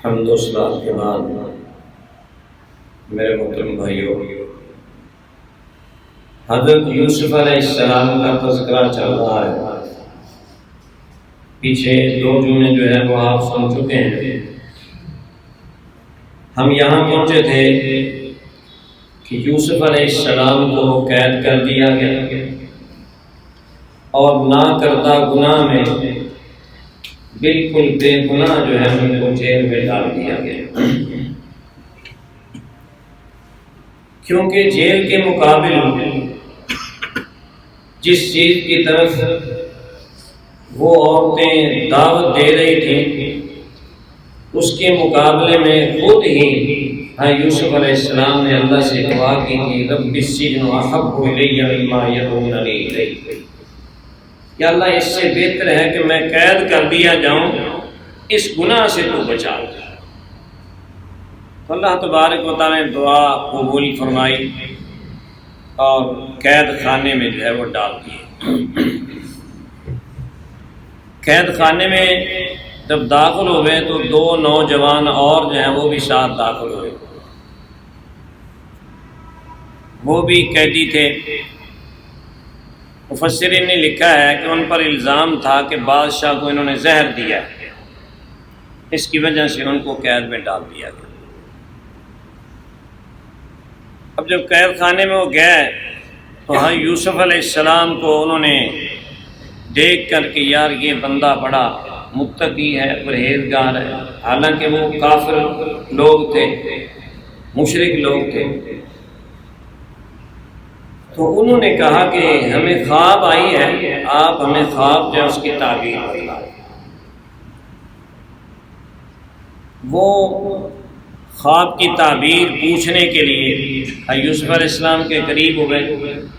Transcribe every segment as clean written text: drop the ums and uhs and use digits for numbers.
حمد و صلات کے بعد میرے محترم بھائیوں، حضرت یوسف علیہ السلام کا تذکرہ چل رہا ہے۔ پیچھے دو جملے جو ہے وہ آپ سن چکے ہیں۔ ہم یہاں پہنچے تھے کہ یوسف علیہ السلام کو قید کر دیا گیا اور نہ کردہ گناہ میں بالکل بے گناہ جو ہے ان کو جیل میں ڈال دیا گیا، کیونکہ جیل کے مقابل جس چیز کی طرف وہ عورتیں دعوت دے رہی تھیں اس کے مقابلے میں خود ہی یوسف علیہ السلام نے اللہ سے دعا کی تھی، رب السجن احب الی مما یدعوننی الیہ، کہ اللہ اس سے بہتر ہے کہ میں قید کر دیا جاؤں، اس گناہ سے تو بچا لے۔ تو اللہ تبارک و تعالیٰ نے دعا قبول فرمائی اور قید خانے میں جو ہے وہ ڈال دیے۔ قید خانے میں جب داخل ہوئے تو دو نوجوان اور جو ہیں وہ بھی ساتھ داخل ہوئے، وہ بھی قیدی تھے۔ مفسرین نے لکھا ہے کہ ان پر الزام تھا کہ بادشاہ کو انہوں نے زہر دیا، اس کی وجہ سے ان کو قید میں ڈال دیا گیا۔ اب جب قید خانے میں وہ گئے تو یوسف علیہ السلام کو انہوں نے دیکھ کر کہ یار یہ بندہ بڑا متقی ہے، پرہیزگار ہے، حالانکہ وہ کافر لوگ تھے، مشرک لوگ تھے، تو انہوں نے کہا کہ ہمیں خواب آئی ہے، آپ ہمیں خواب جو ہے اس کی تعبیر بتائیں۔ وہ خواب کی تعبیر پوچھنے کے لیے یوسف علیہ السلام کے قریب ہوئے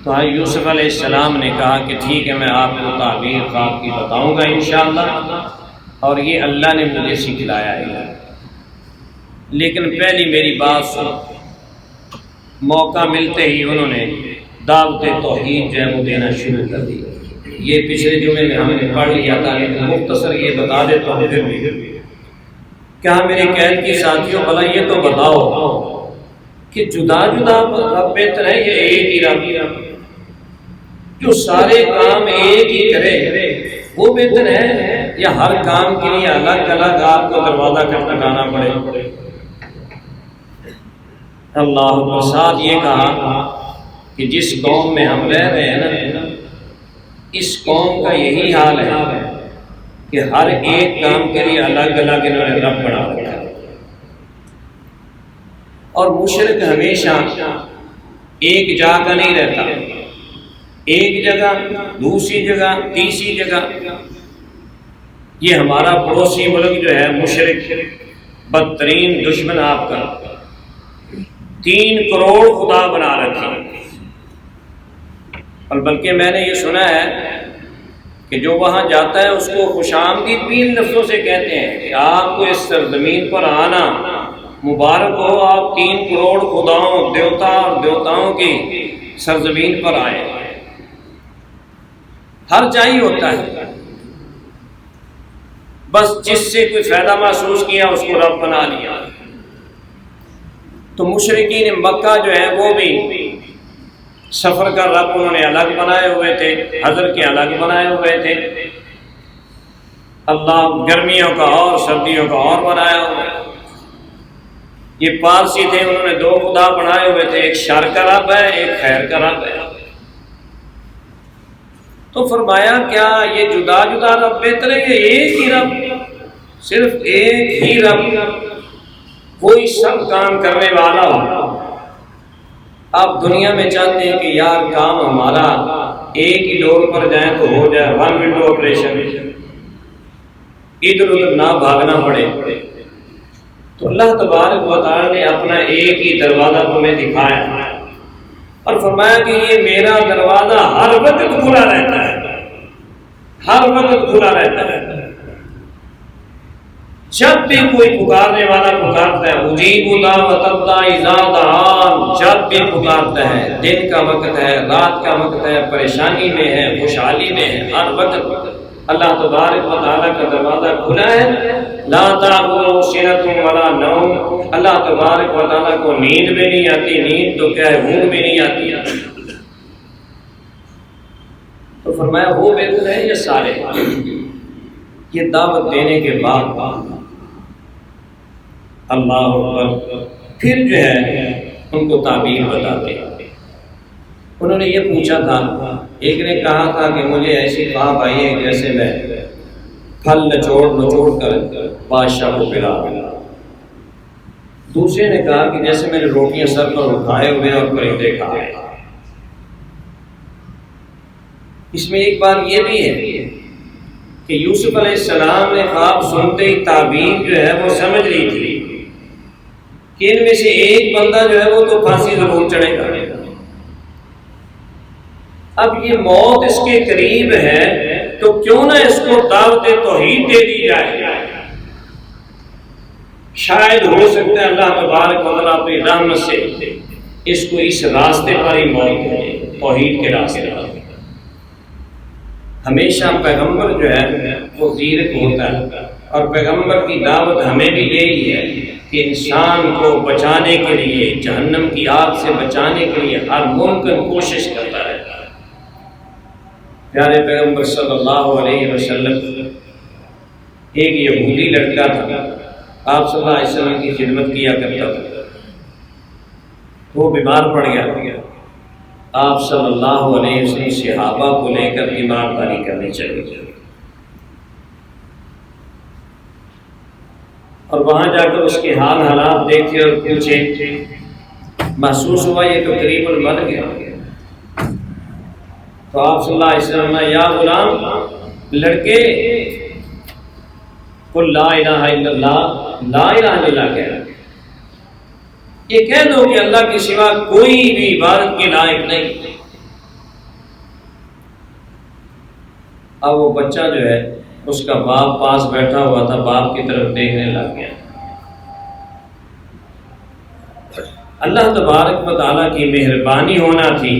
تو یوسف علیہ السلام نے کہا کہ ٹھیک ہے، میں آپ کو تعبیر خواب کی بتاؤں گا انشاءاللہ، اور یہ اللہ نے مجھے سکھلایا ہے، لیکن پہلی میری بات سن۔ موقع ملتے ہی انہوں نے دعوت توحید جو ہے وہ دینا شروع کر دی۔ یہ پچھلے جمعے میں ہم نے پڑھ لیا تھا، لیکن مختصر یہ بتا دیتا ہوں پھر بھی۔ کیا میرے قید کی ساتھیوں بھلا یہ تو بتاؤ کہ جدا جدا رب بہتر ہے یا ایک ہی رب؟ جو سارے کام ایک ہی کرے وہ بہتر ہے یا ہر کام کے لیے الگ الگ آپ کو دروازہ کھٹکھانا پڑے؟ اللہ کے ساتھ یہ کہا کہ جس قوم میں ہم رہ رہے ہیں نا، اس قوم کا یہی حال ہے کہ ہر ایک کام کے لیے الگ الگ انہوں نے رب بنا رکھا ہے، اور مشرک ہمیشہ ایک جگہ نہیں رہتا، ایک جگہ، دوسری جگہ، تیسری جگہ۔ یہ ہمارا پڑوسی ملک جو ہے مشرک، بدترین دشمن آپ کا، 3 کروڑ خدا بنا رکھے، اور بلکہ میں نے یہ سنا ہے کہ جو وہاں جاتا ہے اس کو خوش آمدید 3 لفظوں سے کہتے ہیں کہ آپ کو اس سرزمین پر آنا مبارک ہو، آپ 3 کروڑ خداؤں، دیوتا اور دیوتاؤں کی سرزمین پر آئے۔ ہر جائیں ہوتا ہے، بس جس سے کوئی فائدہ محسوس کیا اس کو رب بنا لیا۔ تو مشرکین مکہ جو ہے وہ بھی سفر کا رب انہوں نے الگ بنائے ہوئے تھے، حضر کے الگ بنائے ہوئے تھے، اللہ گرمیوں کا اور سردیوں کا اور بنایا ہوا ہے۔ یہ پارسی تھے، انہوں نے 2 خدا بنائے ہوئے تھے، ایک شر کا رب ہے، ایک خیر کا رب ہے۔ تو فرمایا کیا یہ جدا جدا رب بہتر ہے یہ ایک ہی رب؟ صرف ایک ہی رب کوئی سب کام کرنے والا ہو۔ آپ دنیا میں چاہتے ہیں کہ یار کام ہمارا ایک ہی ڈور پر جائیں تو ہو جائے، 1 ونڈو آپریشن، ادھر ادھر نہ بھاگنا پڑے، تو اللہ تبارک و تعالی نے اپنا ایک ہی دروازہ تمہیں دکھایا اور فرمایا کہ یہ میرا دروازہ ہر وقت کھلا رہتا ہے، ہر وقت کھلا رہتا ہے۔ جب بھی کوئی پکارنے والا پکارتا ہے، اجیب دعوت الداع اذا دعان، جب بھی پکارتا ہے، دن کا وقت ہے، رات کا وقت ہے، پریشانی میں ہے، خوشحالی میں ہے، ہر وقت اللہ تبارک و تعالیٰ کا دروازہ کھلا ہے، لا تأخذہ سنۃ ولا نوم، اللہ تبارک و تعالیٰ کو نیند بھی نہیں آتی، نیند تو کیا ہے اونگ بھی نہیں آتی۔ تو فرمایا وہ بہتر ہے یا سارے؟ یہ دعوت دینے کے بعد اللہ اکبر، پھر جو ہے ان کو تعبیر بتاتے ہیں۔ انہوں نے یہ پوچھا تھا، ایک نے کہا تھا کہ مجھے ایسی خواب آئی ہے جیسے میں پھل نچوڑ کر بادشاہ کو پلا دوں۔ دوسرے نے کہا کہ جیسے میں نے روٹیاں سر پر اٹھائے ہوئے اور پرندے کھائے۔ اس میں ایک بات یہ بھی ہے کہ یوسف علیہ السلام نے خواب سنتے ہی تعبیر جو ہے وہ سمجھ لی تھی کہ ان میں سے ایک بندہ جو ہے وہ تو پھانسی ضرور چڑھے گا۔ اب یہ موت اس کے قریب ہے تو کیوں نہ اس کو دعوت توحید دے دی جائے، شاید ہو سکتا ہے اللہ تبارک و تعالیٰ اپنی رحمت سے اس کو اس راستے پر ہی موت دے، توحید کے راستے پر۔ ہمیشہ پیغمبر جو ہے وہ زیرک ہوتا ہے، اور پیغمبر کی دعوت ہمیں بھی یہی ہے کہ انسان کو بچانے کے لیے، جہنم کی آگ سے بچانے کے لیے ہر ممکن کوشش کرتا ہے۔ پیارے پیغمبر صلی اللہ علیہ وسلم، ایک یہودی لڑکا تھا، آپ صلی اللہ علیہ وسلم کی خدمت کیا کرتا تھا، وہ بیمار پڑ گیا۔ آپ صلی اللہ علیہ وسلم صحابہ کو لے کر تیمارداری کرنے چلے گئے، اور وہاں جا کر اس کے حالات دیکھے اور پوچھے، محسوس ہوا یہ تو قریب مر گیا۔ تو آپ صلی اللہ علیہ وسلم نے، یا غلام، لڑکے قل لا الہ الا اللہ، لا الہ الا اللہ کہہ رہا، یہ کہہ دو کہ اللہ کے سوا کوئی بھی عبادت کے لائق نہیں۔ اب وہ بچہ جو ہے اس کا باپ پاس بیٹھا ہوا تھا، باپ کی طرف دیکھنے لگ گیا۔ اللہ تبارک و تعالیٰ کی مہربانی ہونا تھی،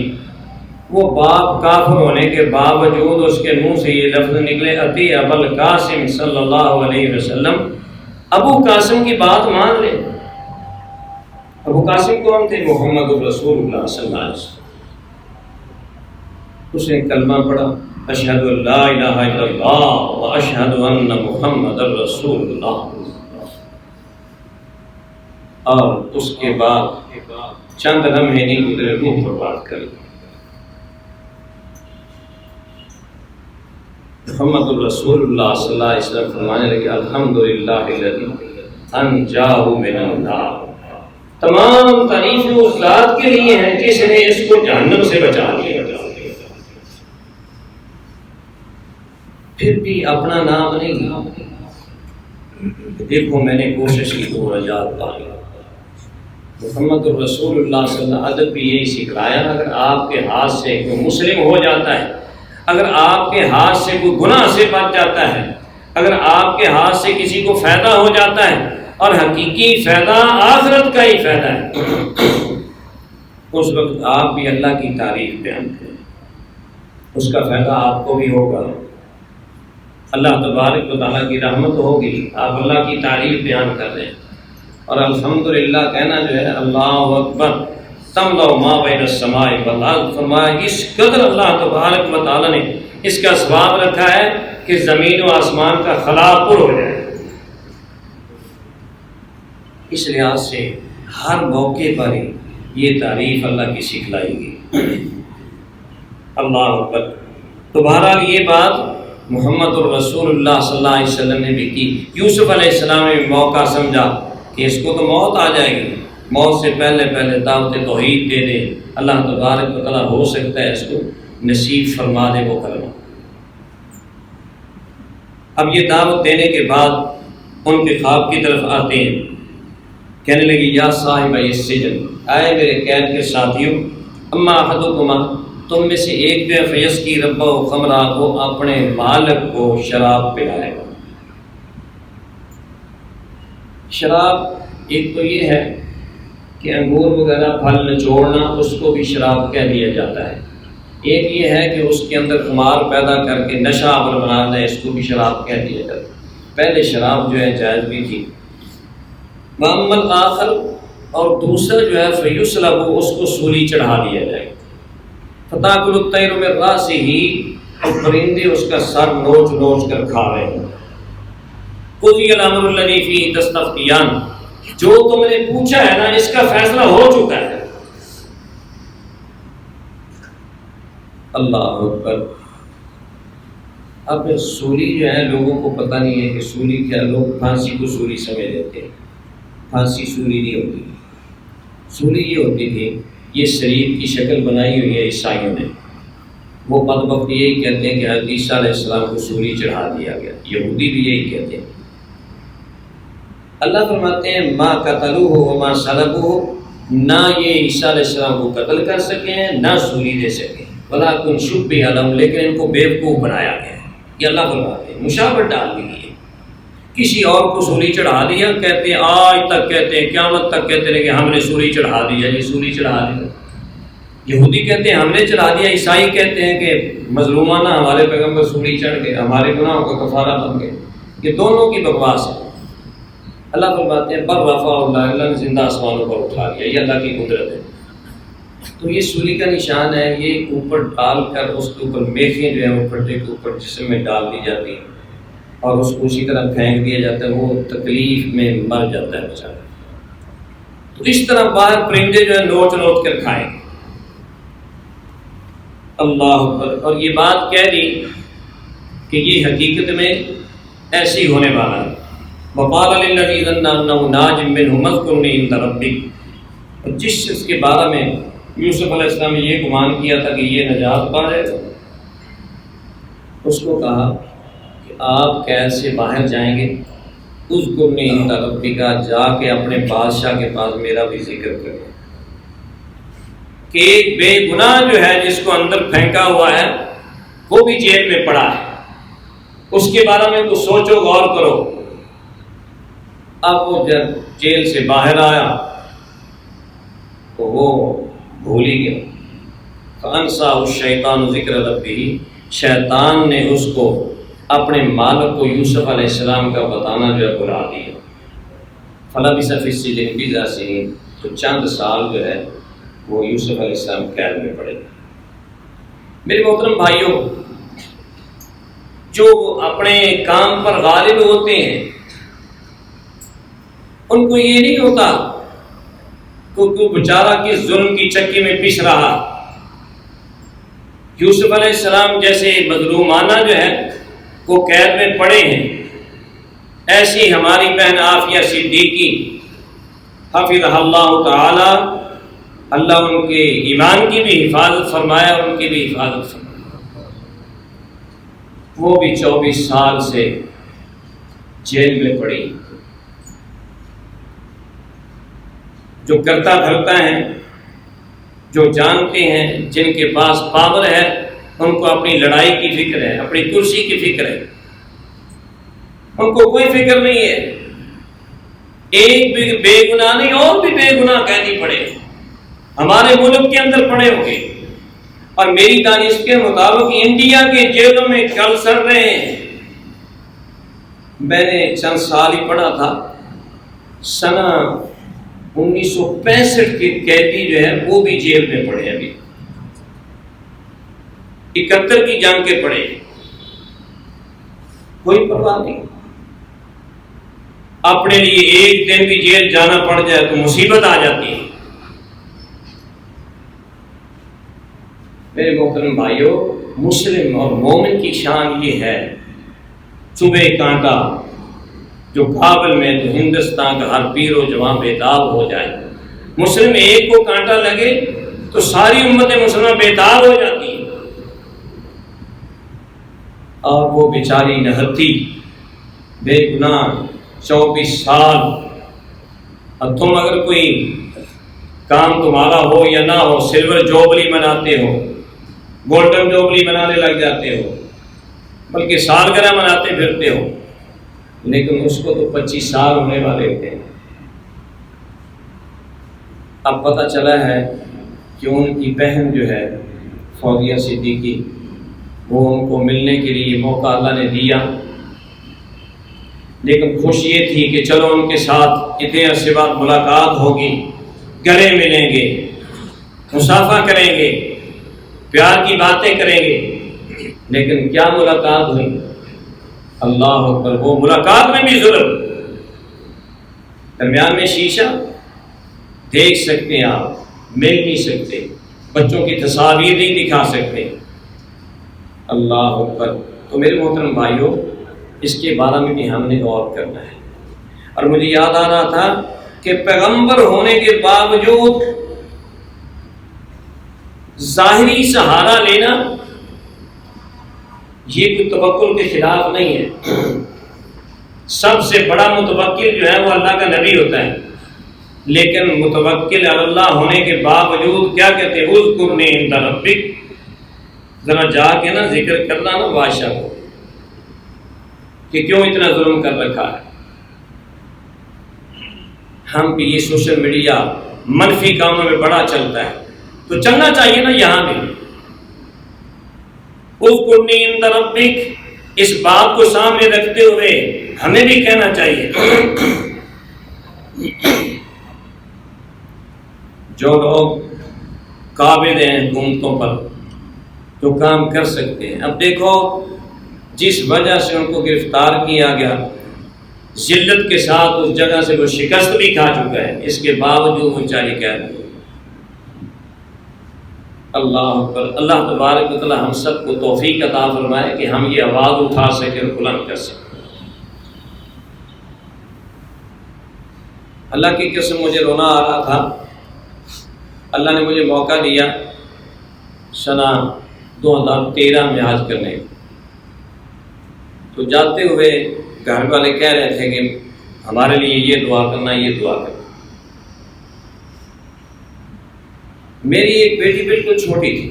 وہ باپ کافر ہونے کے باوجود اس کے منہ سے یہ لفظ نکلے، اتی ابوالقاسم صلی اللہ علیہ وسلم، ابو قاسم کی بات مان لے۔ ابو قاسم کون تھے؟ محمد رسول اللہ صلی اللہ علیہ وسلم۔ اس نے کلمہ پڑھا، اشہد ان لا الہ الا اللہ و اشہد ان محمد رسول اللہ، اور اس کے بعد چند لمحے نہیں گزرے روح پر بات کر لی۔ محمد الرسول اللہ صلی اللہ علیہ وسلم فرمانے لگے، الحمدللہ الذی انجاہ من النار، تمام تعریفیں اس ذات کے لیے ہیں جس نے اس کو جہنم سے بچا لیا۔ پھر بھی اپنا نام نہیں، دیکھو میں نے کوشش کی تو نجات پائی۔ محمد الرسول اللہ صلی اللہ علیہ وسلم ادب بھی یہی سکھلایا، اگر آپ کے ہاتھ سے کوئی مسلم ہو جاتا ہے، اگر آپ کے ہاتھ سے کوئی گناہ سے بچ جاتا ہے، اگر آپ کے ہاتھ سے کسی کو فائدہ ہو جاتا ہے، اور حقیقی فائدہ آخرت کا ہی فائدہ ہے، اس وقت آپ بھی اللہ کی تعریف بیان کریں، اس کا فائدہ آپ کو بھی ہوگا، اللہ تبارک و تعالیٰ کی رحمت ہوگی، آپ اللہ کی تعریف بیان کر دیں۔ اور الحمدللہ کہنا جو ہے، اللہ اکبر تملا ما بین السماء والارض، فرمایا اس قدر اللہ تبارک و تعالیٰ نے اس کا ثواب رکھا ہے کہ زمین و آسمان کا خلا پر ہو جائے۔ اس لحاظ سے ہر موقع پر یہ تعریف اللہ کی سکھلائی گئی۔ اللہ اکبر۔ تو بہرحال یہ بات محمد الرسول اللہ صلی اللہ علیہ وسلم نے بھی کی۔ یوسف علیہ السلام نے بھی موقع سمجھا کہ اس کو تو موت آ جائے گی، موت سے پہلے پہلے دعوت توحید دے دے، اللہ تبارک و تعالیٰ ہو سکتا ہے اس کو نصیب فرما دے وہ کلمہ۔ اب یہ دعوت دینے کے بعد ان کے خواب کی طرف آتے ہیں، کہنے لگی یا صاحب السجن، آئے میرے قید کے ساتھیوں، اما احدکما، تم میں سے ایک جو ہے فیسقی ربہ خمرہ، وہ اپنے مالک کو شراب پلائے گا۔ شراب ایک تو یہ ہے کہ انگور وغیرہ پھل نچوڑنا، اس کو بھی شراب کہہ دیا جاتا ہے، ایک یہ ہے کہ اس کے اندر خمار پیدا کر کے نشہ آور بنا دیں، اس کو بھی شراب کہہ دیا جاتا ہے۔ پہلے شراب جو ہے جائز بھی تھی۔ وَأَمَّا الْآخَرُ، اور دوسرا جو ہے فَيُسْلَبُ، اس کو سولی چڑھا دیا جائے۔ فَتَأْكُلُ الطَّيْرُ مِن رَأْسِهِ، اور پرندے اس کا سر نوچ نوچ کر کھا رہے ہیں۔ قُضِيَ الْأَمْرُ الَّذِي فِيهِ تَسْتَفْتِيَانِ، جو تم نے پوچھا ہے نا اس کا فیصلہ ہو چکا ہے۔ اللہ اکبر۔ اب سولی جو ہے لوگوں کو پتہ نہیں ہے کہ سولی کیا، لوگ پھانسی کو سولی سمجھ لیتے ہیں۔ پھانسی سولی نہیں ہوتی، سولی یہ ہوتی تھی، یہ شریف کی شکل بنائی ہوئی ہے عیسائیوں نے۔ وہ بدبخت یہی کہتے ہیں کہ حضرت عیسیٰ علیہ السلام کو سولی چڑھا دیا گیا، یہودی بھی یہی کہتے ہیں۔ اللہ فرماتے ہیں ما قتلوہ وما صلبوہ، نہ یہ عیسیٰ علیہ السلام کو قتل کر سکے ہیں نہ سولی دے سکے، ولکن شبہ لہم، لیکن ان کو بیوقوف بنایا گیا ہے۔ یہ اللہ فرماتے ہیں، مشابہت ڈال دی گئی ہے۔ کسی اور کو سولی چڑھا دیا، کہتے ہیں آج تک کہتے ہیں، قیامت تک کہتے ہیں کہ ہم نے سولی چڑھا دیا، یہ سولی چڑھا دیا۔ یہودی کہتے ہیں ہم نے چڑھا دیا، عیسائی کہتے ہیں کہ مظلومانہ ہمارے پیغمبر سولی چڑھ گئے، ہمارے گناہوں کا کفارہ بن گئے۔ یہ دونوں کی بکواس ہے۔ اللہ فرماتے ہیں بل رفعہ اللہ، اللہ نے زندہ آسمانوں پر اٹھا لیا، یہ اللہ کی قدرت ہے۔ تو یہ سولی کا نشان ہے، یہ اوپر ڈال کر اس کے اوپر میخیں جو ہیں وہ پھٹے کے اوپر جسم میں ڈال دی جاتی ہیں اور اس کو اسی طرح پھینک دیا جاتا ہے، وہ تکلیف میں مر جاتا ہے بیچارہ۔ تو اس طرح باہر پرندے جو ہے نوچ نوچ کر کھائیں۔ اللہ اکبر۔ اور یہ بات کہہ دی کہ یہ حقیقت میں ایسی ہونے والا ہے۔ وَقَالَ لِلَّذِي ظَنَّ أَنَّهُ نَاجٍ مِّنْهُ اذْكُرْنِي عِندَ رَبِّكَ، اور جس شخص کے بارے میں یوسف علیہ السلام نے یہ گمان کیا تھا کہ یہ نجات پا جائے گا، اس کو کہا کہ آپ قید سے باہر جائیں گے، اذْكُرْنِي عِندَ رَبِّكَ، جا کے اپنے بادشاہ کے پاس میرا بھی ذکر کریں کہ ایک بے گناہ جو ہے جس کو اندر پھینکا ہوا ہے وہ بھی جیل میں پڑا ہے، اس کے بارے میں تو سوچو، غور کرو۔ اب وہ جب جیل سے باہر آیا تو وہ بھول ہی گیا۔ فَأَنْسَاهُ الشَّيْطَانُ ذِكْرَ رَبِّهِ، شیطان نے اس کو اپنے مالک کو یوسف علیہ السلام کا بتانا جو ہے بھلا دیا۔ فَلَبِثَ فِي السِّجْنِ بِضْعَ سِنِينَ، تو چند سال جو ہے وہ یوسف علیہ السلام قید میں پڑے۔ میرے محترم بھائیوں، جو اپنے کام پر غالب ہوتے ہیں ان کو یہ نہیں ہوتا کہ کوئی بیچارہ کس ظلم کی چکی میں پس رہا۔ یوسف علیہ السلام جیسے مظلومانہ جو ہے وہ قید میں پڑے ہیں، ایسی ہماری بہن عافیہ صدیقی حفظہ اللہ تعالی، اللہ ان کے ایمان کی بھی حفاظت فرمایا اور ان کی بھی حفاظت فرمایا۔ وہ بھی 24 سال سے جیل میں پڑی۔ جو کرتا دھرتا ہیں، جو جانتے ہیں، جن کے پاس پاور ہے، ان کو اپنی لڑائی کی فکر ہے، اپنی کرسی کی فکر ہے، ان کو کوئی فکر نہیں ہے۔ ایک بھی بے گناہ نہیں، اور بھی بے گناہ قیدی پڑے ہمارے ملک کے اندر پڑے ہوں گے، اور میری دانش کے مطابق انڈیا کے جیلوں میں کل سر رہے ہیں۔ میں نے چند سال ہی پڑھا تھا، سنہ 1965 کے قیدی جو ہے وہ بھی جیل میں پڑے ابھی، 71 کی جنگ کے پڑے، کوئی پرواہ نہیں۔ اپنے لیے ایک دن بھی جیل جانا پڑ جائے تو مصیبت آ جاتی ہے۔ میرے محترم بھائیوں، مسلم اور مومن کی شان یہ ہے، صبح کانٹا جو کابل میں تو ہندوستان کا ہر پیر و جوان بیتاب ہو جائے۔ مسلم ایک کو کانٹا لگے تو ساری امت مسلمہ بیتاب ہو جاتی ہے، اور وہ بیچاری نہتی بے گناہ 24 سال۔ اب تم اگر کوئی کام تمہارا ہو یا نہ ہو، سلور جوبلی مناتے ہو، گولڈن جوبلی منانے لگ جاتے ہو، بلکہ سالگرہ مناتے پھرتے ہو، لیکن اس کو تو 25 سال ہونے والے ہوتے ہیں۔ اب پتہ چلا ہے کہ ان کی بہن جو ہے فوزیہ صدیقی، وہ ان کو ملنے کے لیے موقع اللہ نے دیا، لیکن خوش یہ تھی کہ چلو ان کے ساتھ اتنے عرصے بعد ملاقات ہوگی، گلے ملیں گے، مصافحہ کریں گے، پیار کی باتیں کریں گے، لیکن کیا ملاقات ہوئی؟ اللہ اکبر، وہ ملاقات میں بھی ظلم، درمیان میں شیشہ، دیکھ سکتے ہیں آپ، مل نہیں سکتے، بچوں کی تصاویر نہیں دکھا سکتے، اللہ اکبر۔ تو میرے محترم بھائیوں، اس کے بارے میں بھی ہم نے غور کرنا ہے۔ اور مجھے یاد آ رہا تھا کہ پیغمبر ہونے کے باوجود ظاہری سہارا لینا یہ کوئی توکل کے خلاف نہیں ہے۔ سب سے بڑا متوکل جو ہے وہ اللہ کا نبی ہوتا ہے، لیکن متوکل علی اللہ ہونے کے باوجود کیا کہتے ہیں؟ اذکرنی عند ربک، ذرا جا کے نا ذکر کرنا نا بادشاہ کو کہ کیوں اتنا ظلم کر رکھا ہے۔ ہم بھی یہ سوشل میڈیا منفی کاموں میں بڑا چلتا ہے، تو چلنا چاہیے نا یہاں بھی۔ اذکرنی عند ربک، اس بات کو سامنے رکھتے ہوئے ہمیں بھی کہنا چاہیے۔ جو لوگ قابض ہیں حکومتوں پر، جو کام کر سکتے ہیں، اب دیکھو جس وجہ سے ان کو گرفتار کیا گیا، ذلت کے ساتھ اس جگہ سے وہ شکست بھی کھا چکا ہے، اس کے باوجود وہ جاری کہہ رہے ہیں۔ اللہ اکبر، اللہ تبارک و تعالی ہم سب کو توفیق عطا فرمائے کہ ہم یہ آواز اٹھا سکیں اور بلند کر سکیں۔ اللہ کی قسم مجھے رونا آ رہا تھا، اللہ نے مجھے موقع دیا سنہ 2013 میں حج کرنے، تو جاتے ہوئے گھر والے کہہ رہے تھے کہ ہمارے لیے یہ دعا کرنا، یہ دعا کرنا۔ میری ایک بیٹی بالکل چھوٹی تھی،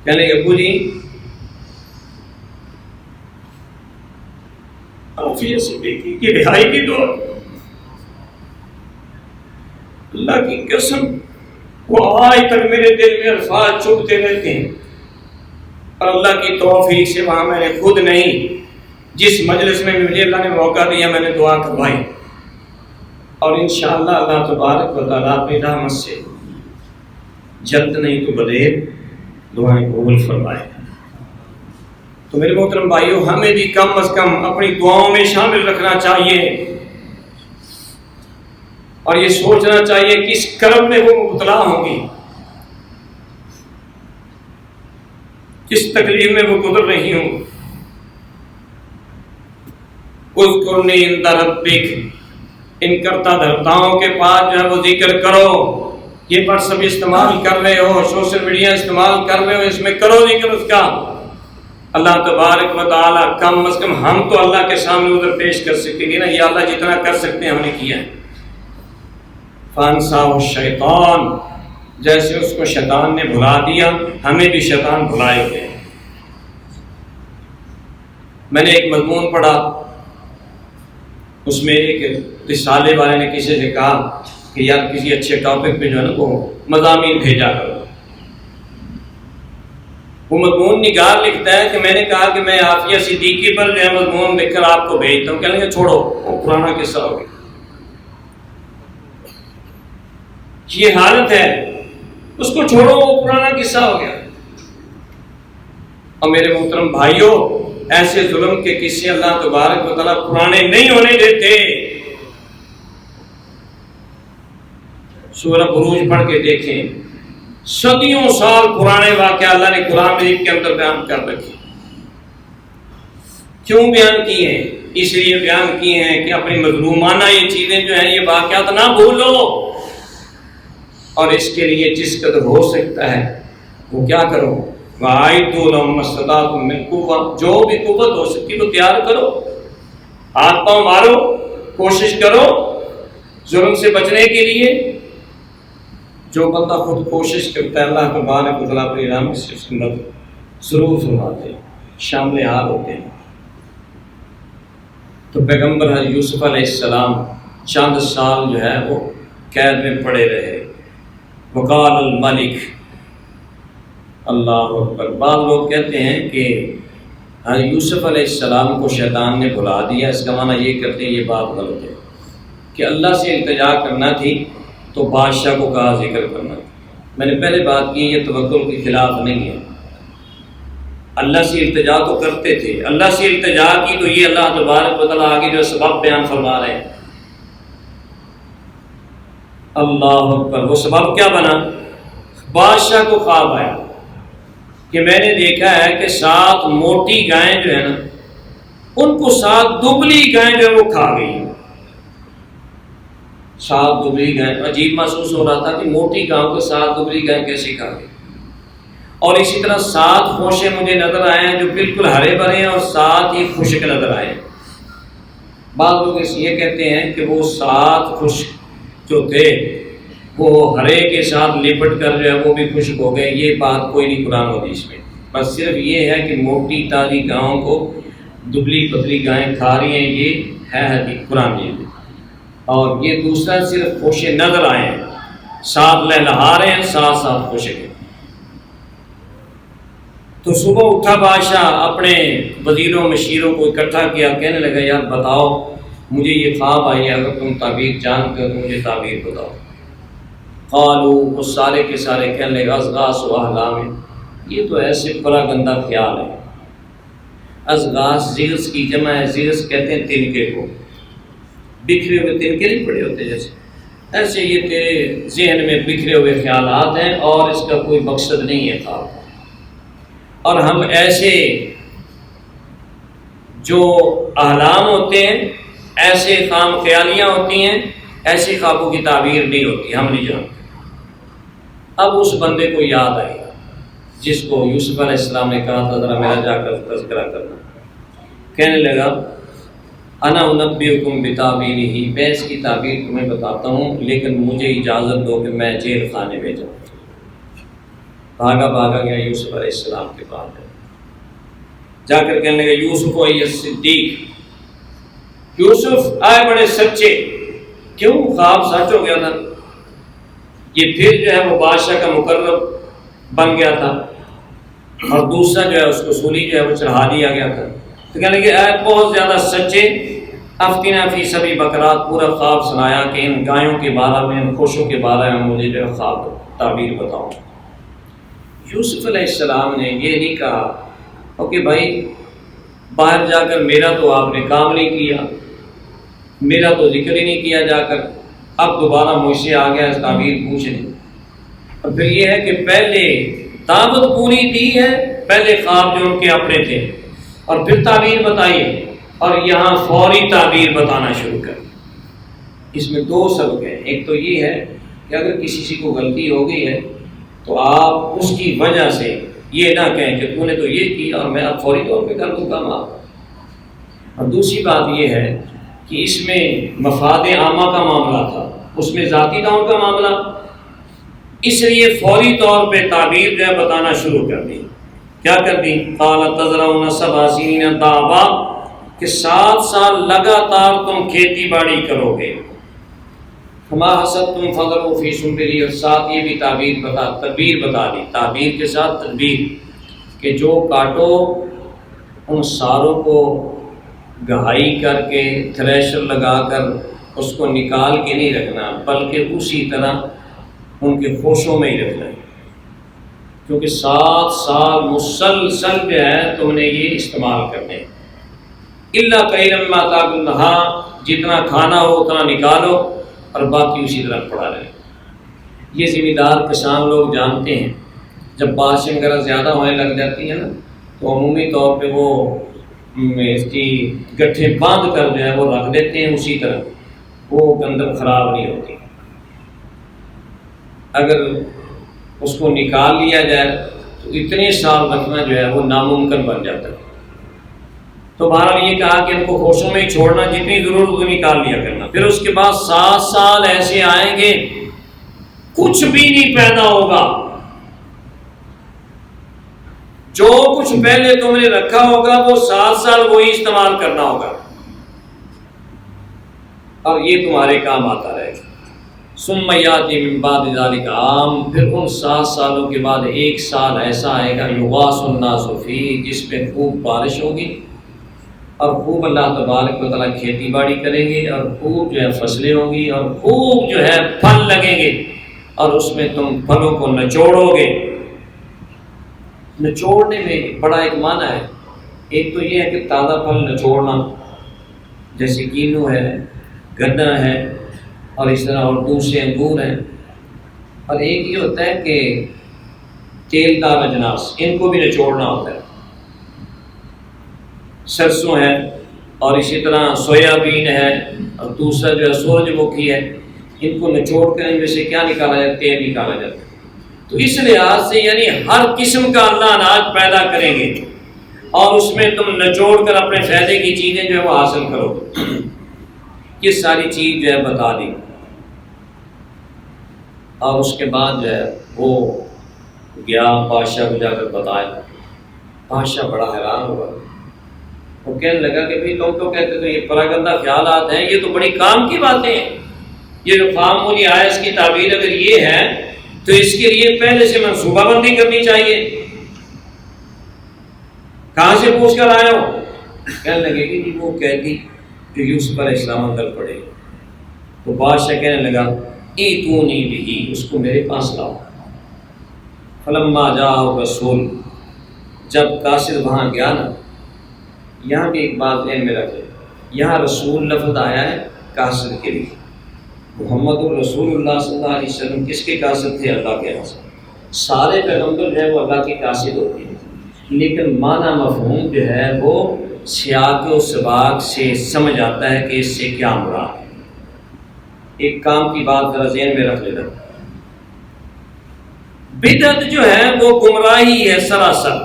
کہنے لگے ابو جی عافیہ صدیقی کی رہائی کی دعا۔ اللہ کی قسم وہ آج تک میرے دل میں الفاظ چھپتے رہتے ہیں، اور اللہ کی توفیق سے وہاں میں نے خود نہیں، جس مجلس میں مجھے اللہ نے موقع دیا میں نے دعا کروائی، اور انشاءاللہ اللہ تبارک و تعالیٰ اپنی رحمت سے جلد نہیں تو بدیر دعائیں قبول فرمائے۔ تو میرے محترم بھائیوں، ہمیں بھی کم از کم اپنی دعاؤں میں شامل رکھنا چاہیے، اور یہ سوچنا چاہیے کس کرم میں وہ مبتلا ہوں گی، کس تکلیف میں وہ گزر رہی ہوں۔ اذکرنی عند ربک، ان کرتا دھرتاؤں کے پاس جو ہے وہ ذکر کرو۔ یہ پر سب استعمال کر رہے ہو، سوشل میڈیا استعمال کر رہے ہو، اس میں کرو ذکر اس کا۔ اللہ تبارک و تعالیٰ کم از کم ہم تو اللہ کے سامنے ادھر پیش کر سکیں گے نا، یہ اللہ جتنا کر سکتے ہیں ہم نے کیا ہے۔ فانساہ الشیطان، جیسے اس کو شیطان نے بھلا دیا، ہمیں بھی شیطان بھلائے گئے۔ میں نے ایک مضمون پڑھا، اس میں ایک رسالے والے نے کسی سے کہا کہ یار کسی اچھے ٹاپک پہ جو ہے نا وہ مضامین بھیجا کرو۔ وہ مضمون نگار لکھتا ہے کہ میں نے کہا کہ میں عافیہ صدیقی پر جو ہے مضمون لکھ کر آپ کو بھیجتا ہوں، کہنے لگے چھوڑو وہ پرانا قصہ ہو گیا۔ یہ حالت ہے، اس کو چھوڑو وہ پرانا قصہ ہو گیا۔ اور میرے محترم بھائیوں، ایسے ظلم کے قصے اللہ تبارک و تعالیٰ پرانے نہیں ہونے دیتے۔ سورہ بروج پڑھ کے دیکھیں، صدیوں سال پرانے واقعہ اللہ نے قرآن مجید کے اندر بیان کر رکھے۔ کیوں بیان کیے ہیں؟ اس لیے بیان کیے ہیں کہ اپنی مظلومانہ یہ چیزیں جو ہیں، یہ واقعات نہ بھولو، اور اس کے لیے جس قدر ہو سکتا ہے وہ کیا کرو، وَأَعِدُّوا لَهُم مَّا اسْتَطَعْتُم مِّن قُوَّةٍ، جو بھی قوت ہو سکتی وہ تیار کرو، ہاتھ پاؤں مارو، کوشش کرو ظلم سے بچنے کے لیے۔ جو بندہ خود کوشش کرتا ہے اللہ تبارک و تعالیٰ اپنی رحمت سے اس کی مدد ضرور فرماتے ہیں، شامل حال ہوتے ہیں۔ تو پیغمبر حضرت یوسف علیہ السلام چند سال جو ہے وہ قید میں پڑے رہے، وقال الملک، اللہ اکبر۔ بعض لوگ کہتے ہیں کہ یوسف علیہ السلام کو شیطان نے بلا دیا، اس کا معنی یہ کرتے ہیں یہ بات غلط ہے کہ اللہ سے التجا کرنا تھی تو بادشاہ کو کہا ذکر کرنا تھا۔ میں نے پہلے بات کی یہ توکل کے خلاف نہیں ہے، اللہ سے التجا تو کرتے تھے، اللہ سے التجا کی تو یہ اللہ تبارک و تعالیٰ آگے جو سبب بیان فرما رہے ہیں۔ اللہ اکبر۔ وہ سبب کیا بنا؟ بادشاہ کو خواب آیا کہ میں نے دیکھا ہے کہ 7 موٹی گائیں جو ہے نا ان کو 7 دبلی گائیں جو ہے وہ کھا گئی۔ 7 دبلی گائیں، عجیب محسوس ہو رہا تھا کہ موٹی گاؤں کو 7 دبلی گائیں کیسے کھا گئی۔ اور اسی طرح 7 خوشے مجھے نظر آئے ہیں جو بالکل ہرے بھرے ہیں اور 7 ہی خشک نظر آئے ہیں۔ بعض لوگ یہ کہتے ہیں کہ وہ 7 خشک جو تھے وہ ہرے کے ساتھ لپٹ کر جو ہے وہ بھی خشک ہو گئے۔ یہ بات کوئی نہیں قرآن و حدیث میں، بس صرف یہ ہے کہ موٹی تازی گاؤں کو دبلی پتلی گائیں کھا رہی ہیں، یہ ہے حدیث قرآن میں۔ اور یہ دوسرا صرف خوشے نظر آئے ہیں، 7 لہلہا رہے ہیں، 7 خشک ہیں۔ تو صبح اٹھا بادشاہ، اپنے وزیروں مشیروں کو اکٹھا کیا، کہنے لگا یار بتاؤ مجھے یہ خواب آئی ہے، اگر تم تعبیر جانتے ہو تو مجھے تعبیر بتاؤ۔ قالوا، وہ سارے کے سارے کہنے لگے اضغاث و احلام، یہ تو ایسے بڑا گندا خیال ہے۔ اضغاث زغث کی جمع ہے، زغث کہتے ہیں تنکے کو، بکھرے ہوئے تنکے نہیں پڑے ہوتے جیسے، ایسے یہ تیرے ذہن میں بکھرے ہوئے خیالات ہیں اور اس کا کوئی مقصد نہیں ہے خواب۔ اور ہم ایسے جو احلام ہوتے ہیں، ایسے خام خیالیاں ہوتی ہیں، ایسی خوابوں کی تعبیر نہیں ہوتی، ہم نہیں جانتے۔ اب اس بندے کو یاد آئے گا جس کو یوسف علیہ السلام نے کہا تھا ذرا میرا جا کر تذکرہ کرنا۔ کہنے لگا انا انبئکم بتاویلہ، میں اس کی تعبیر تمہیں بتاتا ہوں لیکن مجھے اجازت دو کہ میں جیل خانے میں جاؤں۔ بھاگا گیا یوسف علیہ السلام کے پاس، جا کر کہنے لگا یوسف ایھا الصدیق، یوسف آئے بڑے سچے، کیوں خواب سچ ہو گیا تھا؟ یہ پھر جو ہے وہ بادشاہ کا مقرب بن گیا تھا اور دوسرا جو ہے اس کو سولی جو ہے وہ چڑھا دیا گیا تھا۔ تو کہنے لگے اے بہت زیادہ سچے، افتنا فی سبع بقرات، پورا خواب سنایا کہ ان گایوں کے بارے میں، ان خوشوں کے بارے میں مجھے جو ہے خواب تعبیر بتاؤ۔ یوسف علیہ السلام نے یہ نہیں کہا کہ بھائی باہر جا کر میرا تو آپ نے کام نہیں کیا، میرا تو ذکر ہی نہیں کیا جا کر، اب دوبارہ مجھ سے آ گیا اس تعبیر پوچھنے۔ اور پھر یہ ہے کہ پہلے دعوت پوری دی ہے، پہلے خواب جو ان کے اپنے تھے اور پھر تعبیر بتائیے، اور یہاں فوری تعبیر بتانا شروع کر۔ اس میں 2 سبق ہیں، ایک تو یہ ہے کہ اگر کسی سے کو غلطی ہو گئی ہے تو آپ اس کی وجہ سے یہ نہ کہیں کہ تو نے تو یہ کیا اور میں اب فوری طور پہ کر دوں کام آپ۔ اور دوسری بات یہ ہے کہ اس میں مفاد عامہ کا معاملہ تھا، اس میں ذاتی داؤں کا معاملہ، اس لیے فوری طور پہ تعبیر جو ہے بتانا شروع کر دی۔ کیا کر دی؟ قال تزرعون 7 سنین دابا، کہ 7 سال لگاتار تم کھیتی باڑی کرو گے۔ فما حصدتم فذروا فی سنبلہ، اور ساتھ یہ بھی تدبیر بتا دی، تعبیر کے ساتھ تدبیر، کہ جو کاٹو ان ساروں کو گہائی کر کے تھریشر لگا کر اس کو نکال کے نہیں رکھنا، بلکہ اسی طرح ان کے خوشوں میں ہی رکھنا ہے، کیونکہ 7 سال مسلسل جو ہے تم نے یہ استعمال کرنے۔ الا قلیلا مما تاکلون، ہاں جتنا کھانا ہو اتنا نکالو اور باقی اسی طرح پڑا رہے۔ یہ ذمہ دار کسان لوگ جانتے ہیں، جب بارشیں وغیرہ زیادہ ہونے لگ جاتی ہیں نا تو عمومی طور پہ وہ اس کی گٹھیں باندھ کر جو ہے وہ رکھ دیتے ہیں اسی طرح، وہ گندم خراب نہیں ہوتی۔ اگر اس کو نکال لیا جائے تو اتنے سال رکھنا جو ہے وہ ناممکن بن جاتا ہے۔ تو بہرحال یہ کہا کہ ان کو خوشوں میں ہی چھوڑنا، جتنی ضرورت ہو نکال لیا کرنا۔ پھر اس کے بعد 7 سال ایسے آئیں گے کچھ بھی نہیں پیدا ہوگا، جو کچھ پہلے تم نے رکھا ہوگا وہ 7 سال وہی استعمال کرنا ہوگا اور یہ تمہارے کام آتا رہے گا۔ ثم یاتی من بعد ذلک عام، پھر ان 7 سالوں کے بعد ایک سال ایسا آئے گا یغاث الناس فیہ، جس پہ خوب بارش ہوگی اور خوب اللہ تبارک و تعالیٰ کھیتی باڑی کریں گے اور خوب جو ہے فصلیں ہوں گی اور خوب جو ہے پھل لگیں گے اور اس میں تم پھلوں کو نچوڑو گے۔ نچوڑنے میں بڑا ایک معنی ہے، ایک تو یہ ہے کہ تازہ پھل نچوڑنا، جیسے کینو ہے، گنا ہے اور اس طرح اور دوسرے انگور ہیں، اور ایک یہ ہوتا ہے کہ تیل دار اجناس، ان کو بھی نچوڑنا ہوتا ہے، سرسوں ہے اور اسی طرح سویابین ہے اور دوسرا جو ہے سورج مکھی ہے، ان کو نچوڑ کر ان میں سے کیا نکالا جاتا ہے؟ تیل نکالا جاتا ہے۔ تو اس لحاظ سے یعنی ہر قسم کا اللہ اناج پیدا کریں گے اور اس میں تم نچوڑ کر اپنے فائدے کی چیزیں جو ہے وہ حاصل کرو۔ یہ ساری چیز جو ہے بتا دی، اور اس کے بعد جو ہے وہ گیا بادشاہ کو جا کر بتایا۔ بادشاہ بڑا حیران ہوا، وہ کہنے لگا کہ بھئی تم تو کہتے تو یہ پراگندہ خیالات ہیں، یہ تو بڑی کام کی باتیں ہیں، یہ جو معمولی آیت کی تعبیر اگر یہ ہے تو اس کے لیے پہلے سے منصوبہ بندی کرنی چاہیے۔ کہاں سے پوچھ کر آئے ہو؟ کہنے لگے کہ جی وہ قیدی جو یوسف علیہ السلام اندر پڑے۔ تو بادشاہ کہنے لگا ایتونی بہی، اس کو میرے پاس لاؤ۔ فلما جاء الرسول، جب قاصد وہاں گیا نا، یہاں بھی ایک بات ذہن میں رکھے، یہاں رسول لفظ آیا ہے قاصد کے لیے۔ محمد الرسول اللہ صلی اللہ علیہ وسلم کس کے قاصد تھے؟ اللہ کے قاصد۔ سارے پیغمبر جو ہے وہ اللہ کے قاصد ہوتے ہیں، لیکن معنی مفہوم جو ہے وہ سیاق و سباق سے سمجھ آتا ہے کہ اس سے کیا مراد ہے۔ ایک کام کی بات ذرا ذہن میں رکھ لینا، بدعت جو ہے وہ گمراہی ہے سراسر،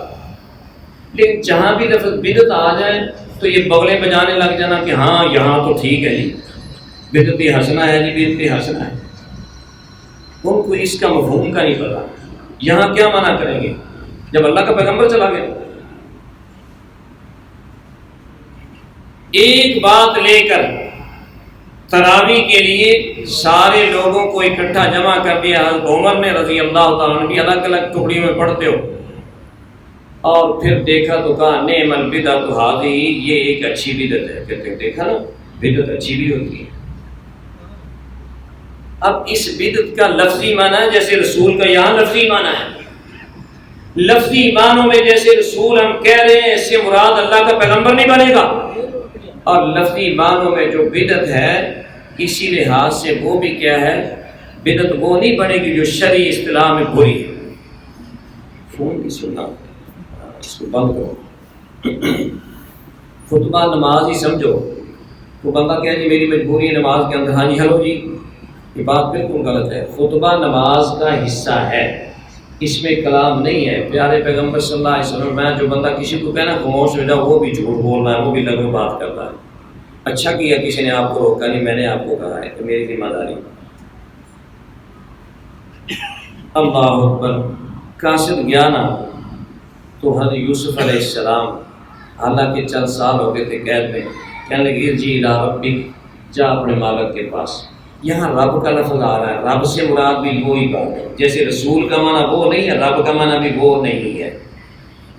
لیکن جہاں بھی لفظ بدعت آ جائے تو یہ بغلیں بجانے لگ جانا کہ ہاں یہاں تو ٹھیک ہے جی، بدعت حسنہ ہے جی، بدعت حسنہ ہے۔ ان کو اس کا مفہوم کا نہیں پتا، یہاں کیا منع کریں گے جب اللہ کا پیغمبر چلا گیا؟ ایک بات لے کر تراویح کے لیے سارے لوگوں کو اکٹھا جمع کر دیا۔ حضرت عمر نے رضی اللہ تعالیٰ عنہ بھی الگ الگ ٹکڑیوں میں پڑھتے ہو، اور پھر دیکھا تو کہا نعم البدعۃ ھذہ، یہ ایک اچھی بدعت ہے۔ کہتے ہیں دیکھا نا، بدعت اچھی بھی ہوتی ہے۔ اب اس بدعت کا لفظی معنی ہے جیسے رسول کا یہاں لفظی معنی ہے، لفظی معنوں میں جیسے رسول ہم کہہ رہے ہیں اس سے مراد اللہ کا پیغمبر نہیں بنے گا، اور لفظی معنوں میں جو بدعت ہے اسی لحاظ سے وہ بھی کیا ہے؟ بدعت وہ نہیں بنے گی جو شرعی اصطلاح میں بری ہے۔ فون کی سننا، اس کو بند کرو۔ خطبہ نماز ہی سمجھو، تو بندہ کہے جی میری مجبوری ہے نماز کے اندر، ہاں جی ہلو جی، یہ بات بالکل غلط ہے۔ خطبہ نماز کا حصہ ہے، اس میں کلام نہیں ہے۔ پیارے پیغمبر صلی اللہ علیہ وسلم میں جو بندہ کسی کو کہنا خاموش ہو جاؤ، وہ بھی جھوٹ بول رہا ہے، وہ بھی لغو بات کر رہا ہے۔ اچھا کیا کسی نے آپ کو روکا نہیں، میں نے آپ کو کہا ہے کہ میری ذمہ داری۔ اللہ اکبر۔ قاصد گیا نا تو حضرت یوسف علیہ السلام حالانکہ چند سال ہو گئے تھے قید میں، کہنے لگے ارجع الی ربک، جا اپنے مالک کے پاس۔ یہاں رب کا لفظ آ رہا ہے، رب سے مراد بھی وہی بات ہے، جیسے رسول کا معنی وہ نہیں ہے، رب کا معنی بھی وہ نہیں ہے۔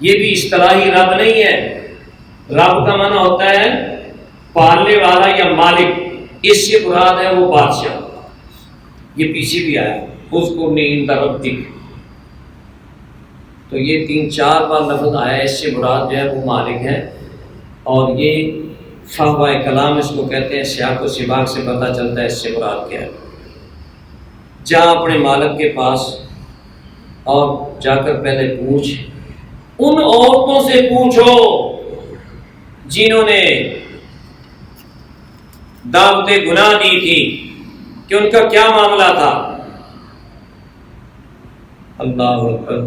یہ بھی اصطلاحی رب نہیں ہے۔ رب کا معنی ہوتا ہے پالنے والا یا مالک، اس سے مراد ہے وہ بادشاہ۔ یہ پیچھے بھی آیا اذکرنی عند ربک، تو یہ 3-4 بار لفظ آیا، اس سے مراد جو ہے وہ مالک ہے۔ اور یہ فہوہ کلام اس کو کہتے ہیں، سیاق و سباق سے پتہ چلتا ہے اس سے مراد کیا ہے۔ جا اپنے مالک کے پاس اور جا کر پہلے پوچھ، ان عورتوں سے پوچھو جنہوں نے دعوت گناہ دی تھی کہ ان کا کیا معاملہ تھا۔ اللہ اکبر۔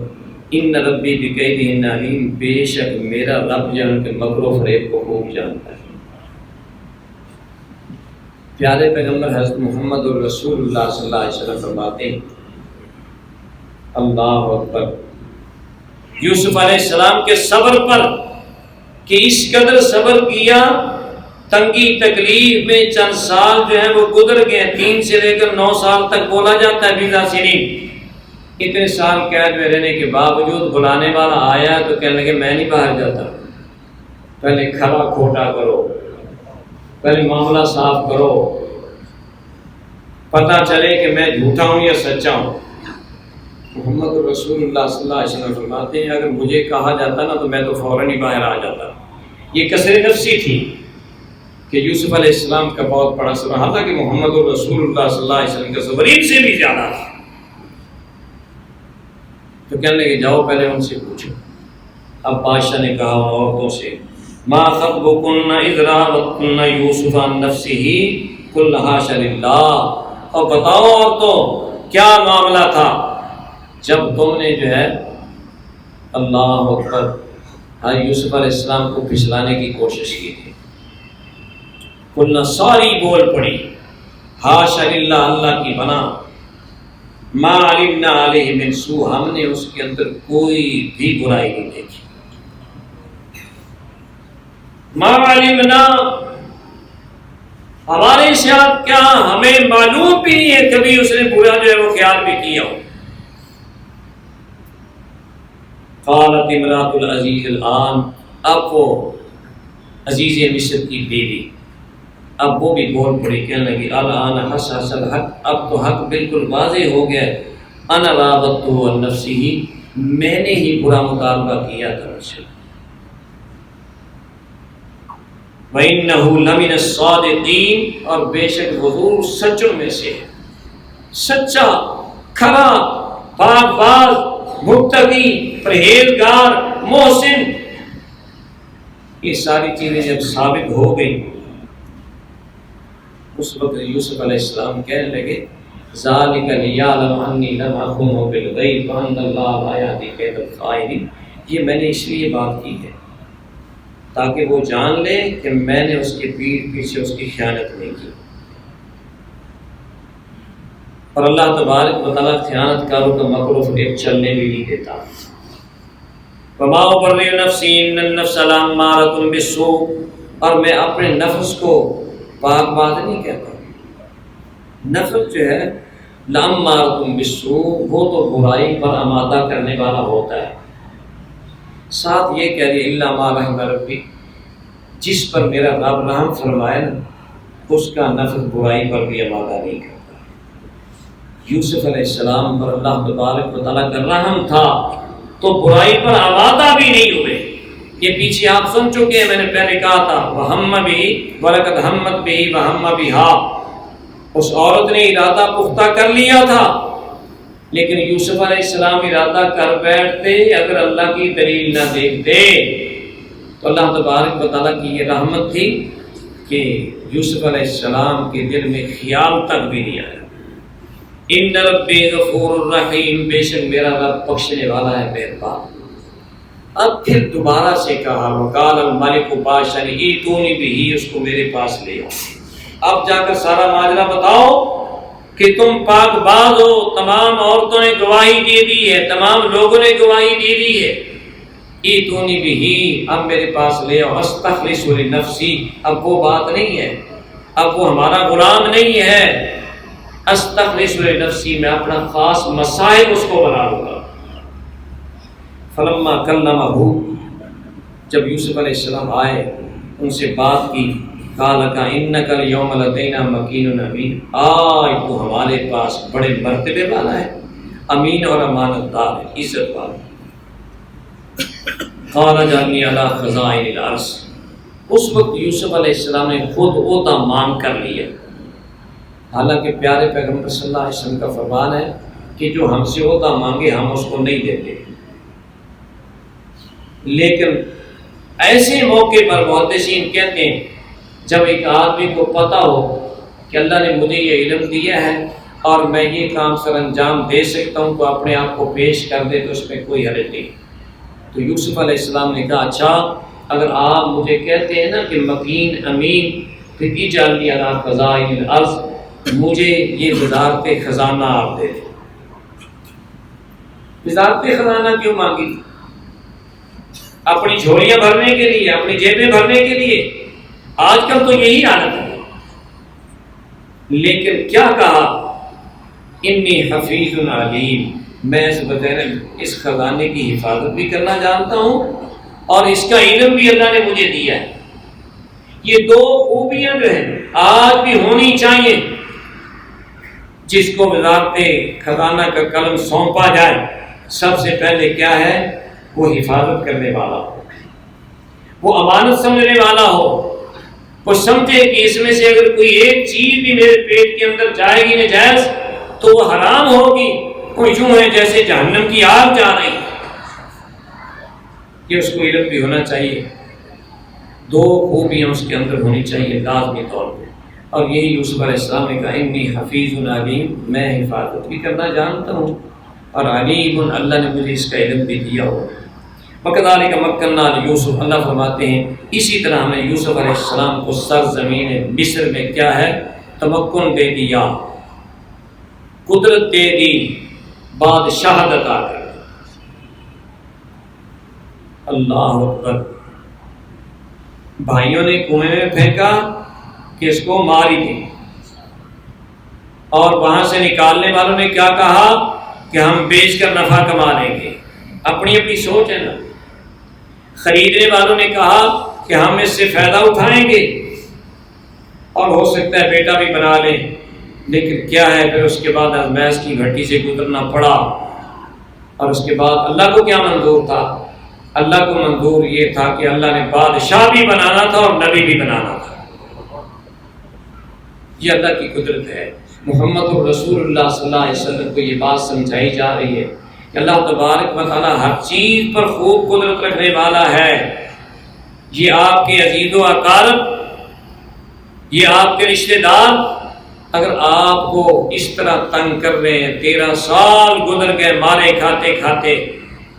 ان ربی بکیدہن علیم، بے شک میرا رب جو ان کے مکر و فریب کو خوب جانتا ہے۔ پیارے پیغمبر حضرت محمد الرسول اللہ صلی اللہ علیہ وسلم فرماتے ہیں، اللہ اکبر، یوسف علیہ السلام کے صبر پر کہ اس قدر صبر کیا تنگی تکلیف میں چند سال جو ہے وہ گزر گئے، 3 سے لے کر 9 سال تک بولا جاتا ہے بیضا سنین۔ اتنے سال قید میں رہنے کے باوجود بلانے والا آیا تو کہنے لگے میں نہیں باہر جاتا، پہلے کھلا کھوٹا کرو، پہلے معاملہ صاف کرو، پتہ چلے کہ میں جھوٹا ہوں یا سچا ہوں۔ محمد رسول اللہ صلی اللہ علیہ وسلم فرماتے ہیں اگر مجھے کہا جاتا نا تو میں تو فوراً ہی باہر آ جاتا۔ یہ کسر نفسی تھی کہ یوسف علیہ السلام کا بہت بڑا صبر، حالانکہ محمد رسول اللہ صلی اللہ علیہ وسلم کا صبر ان سے بھی زیادہ تھا۔ تو کہنے لگے جاؤ پہلے ان سے پوچھو۔ اب بادشاہ نے کہا عورتوں سے ما خطبکن اذ راوتن یوسف عن نفسہ قلن حاش للہ، اور بتاؤ عورتوں کیا معاملہ تھا جب تم نے جو ہے اللہ اکبر یوسف علیہ السلام کو پھسلانے کی کوشش کی تھی۔ قلن ساری بول پڑی حاش للہ، اللہ کی بنا، ما علمنا علیہ من سوء، ہم نے اس کے اندر کوئی بھی برائی نہیں دیکھی، ما علمنا، ہمارے ساتھ کیا ہمیں معلوم بھی نہیں ہے کبھی اس نے برا جو ہے وہ خیال بھی کیا ہو۔ قالت امرأۃ العزیز الآن، اب وہ عزیز مصر کی بیوی اب وہ بھی بول پڑی، کہنے لگی الآن حس حس الحق، اب تو حق بالکل واضح ہو گیا، انا راودتہ عن نفسہ، میں نے ہی برا مطالبہ کیا تھا مجھ سے، وَإِنَّهُ لَمِنَ الصَّادِقِينَ، اور بے شک حضور سچوں میں سے سچا، کھرا، پاک باز، متقی، پرہیزگار، محسن۔ یہ ساری چیزیں جب ثابت ہو گئی اس وقت یوسف علیہ السلام کہنے لگے ذَلِكَ لِيَعْلَمَ أَنِّي لَمْ أَخُنْهُ بِالْغَيْبِ وَأَنَّ اللَّهَ لَا يَهْدِي كَيْدَ الْخَائِنِينَ، یہ میں نے اس لیے بات کی ہے تاکہ وہ جان لے کہ میں نے اس کے پیٹھ پیچھے اس کی خیانت نہیں کی، اور اللہ تبارک و تعالیٰ خیانت کاروں کا مکر ایک چلنے بھی نہیں دیتا۔ وَمَا أُبَرِّئُ نَفْسِي إِنَّ النَّفْسَ لَأَمَّارَةٌ بِالسُّوءِ، اور میں اپنے نفس کو پاک باز نہیں کہتا، نفس جو ہے لَأَمَّارَةٌ بِالسُّوءِ، وہ تو برائی پر آمادہ کرنے والا ہوتا ہے، ساتھ یہ کہہ دیا اِلَّا مَا رَحِمَ رَبِّي، جس پر میرا رب رحم فرمائے نا اس کا نفس برائی پر بھی آمادہ نہیں کرتا۔ یوسف علیہ السلام پر اللہ تبارک و تعالیٰ کا رحم تھا تو برائی پر آمادہ بھی نہیں ہوئے۔ یہ پیچھے آپ سن چکے ہیں، میں نے پہلے کہا تھا وَهَمَّ بِهِ وَلَقَدْ هَمَّتْ بِهِ وَهَمَّ بِهَا، اس عورت نے ارادہ پختہ کر لیا تھا، لیکن یوسف علیہ السلام ارادہ کر بیٹھتے اگر اللہ کی دلیل نہ دیکھتے تو اللہ تبارک و تعالیٰ کی یہ رحمت تھی کہ یوسف علیہ السلام کے دل میں خیال تک بھی نہیں آیا۔ ان ربی غفور الرحیم، بے شک میرا رب بخشنے والا ہے مہربان۔ اب پھر دوبارہ سے کہا وقال الملک، بادشاہ نے ایتونی بہ، اس کو میرے پاس لے آؤ۔ اب جا کر سارا ماجرا بتاؤ کہ تم پاک باز ہو، تمام عورتوں نے گواہی دے دی ہے، تمام لوگوں نے گواہی دے دی ہے۔ ایتونی بہ، اب میرے پاس لے آؤ، استخلص لنفسی، اب وہ بات نہیں ہے، اب وہ ہمارا غلام نہیں ہے، استخلص لنفسی، میں اپنا خاص مصائب اس کو بنا لوں گا۔ فلما کلمہ، جب یوسف علیہ السلام آئے ان سے بات کی، قال کا انک الیوم لدینا مکین امین، آج تو ہمارے پاس بڑے مرتبے والا ہے، امین اور امانت دار ہے، عزت والا۔ قال اجعلنی علی خزائن الارض، اس وقت یوسف علیہ السلام نے خود عہدہ مانگ کر لیا، حالانکہ پیارے پیغمبر صلی اللہ علیہ وسلم کا فرمان ہے کہ جو ہم سے عہدہ مانگے ہم اس کو نہیں دیتے، لیکن ایسے موقع پر محدثین کہتے ہیں جب ایک آدمی کو پتہ ہو کہ اللہ نے مجھے یہ علم دیا ہے اور میں یہ کام سر انجام دے سکتا ہوں تو اپنے آپ کو پیش کر دے تو اس میں کوئی حرج نہیں۔ تو یوسف علیہ السلام نے کہا اچھا اگر آپ مجھے کہتے ہیں نا کہ مکین امین، پھر اجعلنی علی خزائن الارض، مجھے یہ وزارت خزانہ آپ دے دیں۔ وزارت خزانہ کیوں مانگی؟ اپنی جھولیاں بھرنے کے لیے، اپنی جیبیں بھرنے کے لیے؟ آج کل تو یہی حالت ہے، لیکن کیا کہا، انی حفیظ علیم، میں اس بغیر اس خزانے کی حفاظت بھی کرنا جانتا ہوں اور اس کا علم بھی اللہ نے مجھے دیا ہے۔ یہ دو خوبیاں جو ہیں آج بھی ہونی چاہیے۔ جس کو وزارت خزانہ کا قلم سونپا جائے، سب سے پہلے کیا ہے، وہ حفاظت کرنے والا ہو، وہ امانت سمجھنے والا ہو، وہ سمجھے کہ اس میں سے اگر کوئی ایک چیز بھی میرے پیٹ کے اندر جائے گی ناجائز تو وہ حرام ہوگی، وہ یوں ہے جیسے جہنم کی آگ جا رہی۔ کہ اس کو علم بھی ہونا چاہیے، دو خوبیاں اس کے اندر ہونی چاہیے لازمی طور پہ، اور یہی یوسف علیہ السلام نے کہا انی حفیظ علیم، میں حفاظت بھی کرنا جانتا ہوں اور علیم، اللہ نے مجھے اس کا علم بھی دیا ہو۔ وَكَذَلِكَ مَكَّنَّا لِيُوسُفَ، اللہ فرماتے ہیں اسی طرح ہم نے یوسف علیہ السلام کو سرزمین مصر میں کیا ہے، تمکن دے دیا، قدرت دے دی، بادشاہت عطا کر دی۔ اللہ اکبر۔ بھائیوں نے کنویں میں پھینکا کہ اس کو مار ہی دیں، اور وہاں سے نکالنے والوں نے کیا کہا کہ ہم بیچ کر نفع کما لیں گے۔ اپنی اپنی سوچ ہے نا۔ خریدنے والوں نے کہا کہ ہم اس سے فائدہ اٹھائیں گے اور ہو سکتا ہے بیٹا بھی بنا لیں، لیکن کیا ہے پھر اس کے بعد آزمائش کی گھٹی سے گزرنا پڑا۔ اور اس کے بعد اللہ کو کیا منظور تھا؟ اللہ کو منظور یہ تھا کہ اللہ نے بادشاہ بھی بنانا تھا اور نبی بھی بنانا تھا۔ یہ اللہ کی قدرت ہے۔ محمد رسول اللہ صلی اللہ علیہ وسلم کو یہ بات سمجھائی جا رہی ہے کہ اللہ تبارک و تعالیٰ ہر چیز پر خوب قدرت رکھنے والا ہے۔ یہ آپ کے عزیز و اقارب، یہ آپ کے رشتہ دار اگر آپ کو اس طرح تنگ کر رہے ہیں، 13 سال گزر گئے مارے کھاتے کھاتے،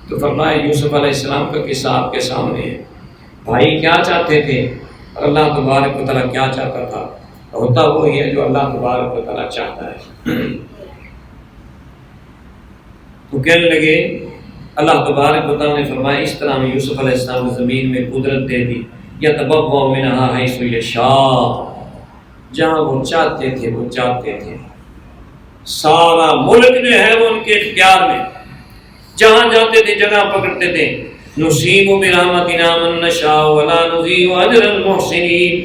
تو فرمایا یوسف علیہ السلام کا قصہ آپ کے سامنے ہے۔ بھائی کیا چاہتے تھے اور اللہ تبارک و تعالیٰ کیا چاہتا تھا؟ ہوتا وہی ہے جو اللہ تبارک و تعالیٰ چاہتا ہے۔ تو کہنے لگے، اللہ تبارک و تعالیٰ نے فرمایا اس طرح ہم یوسف علیہ السلام کو زمین میں قدرت دے دی، یتبوأ منہا حیث یشاء، جہاں وہ چاہتے تھے وہ چاہتے تھے۔ سارا ملک جو ہے وہ ان کے اختیار میں، جہاں جاتے تھے جگہ پکڑتے تھے۔ نصیب برحمتنا من نشاء ولا نضیع اجر المحسنین،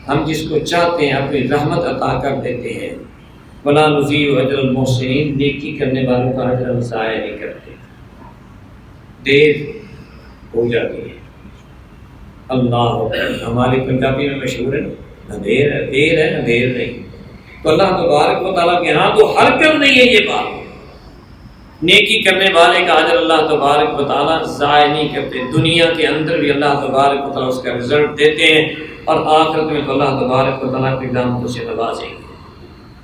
ہم جس کو چاہتے ہیں اپنی رحمت عطا کر دیتے ہیں۔ ولا نضیع اجر المحسنین، نیکی کرنے والوں کا اجر ہم ضائع نہیں کرتے، دیر ہو جاتی ہے۔ اللہ ہماری پنجابی میں مشہور ہے نہ دیر ہے، دیر ہے نہ دیر نہیں۔ تو اللہ تبارک و تعالیٰ کے ہاں تو حرکت نہیں ہے یہ بات۔ نیکی کرنے والے کا اجر اللہ تبارک و تعالیٰ ضائع نہیں کرتے، دنیا کے اندر بھی اللہ تبارک و تعالیٰ اس کا رزلٹ دیتے ہیں، اور آخرت میں تو اللہ تبارک و تعالیٰ کی رحمتوں سے نوازیں گے۔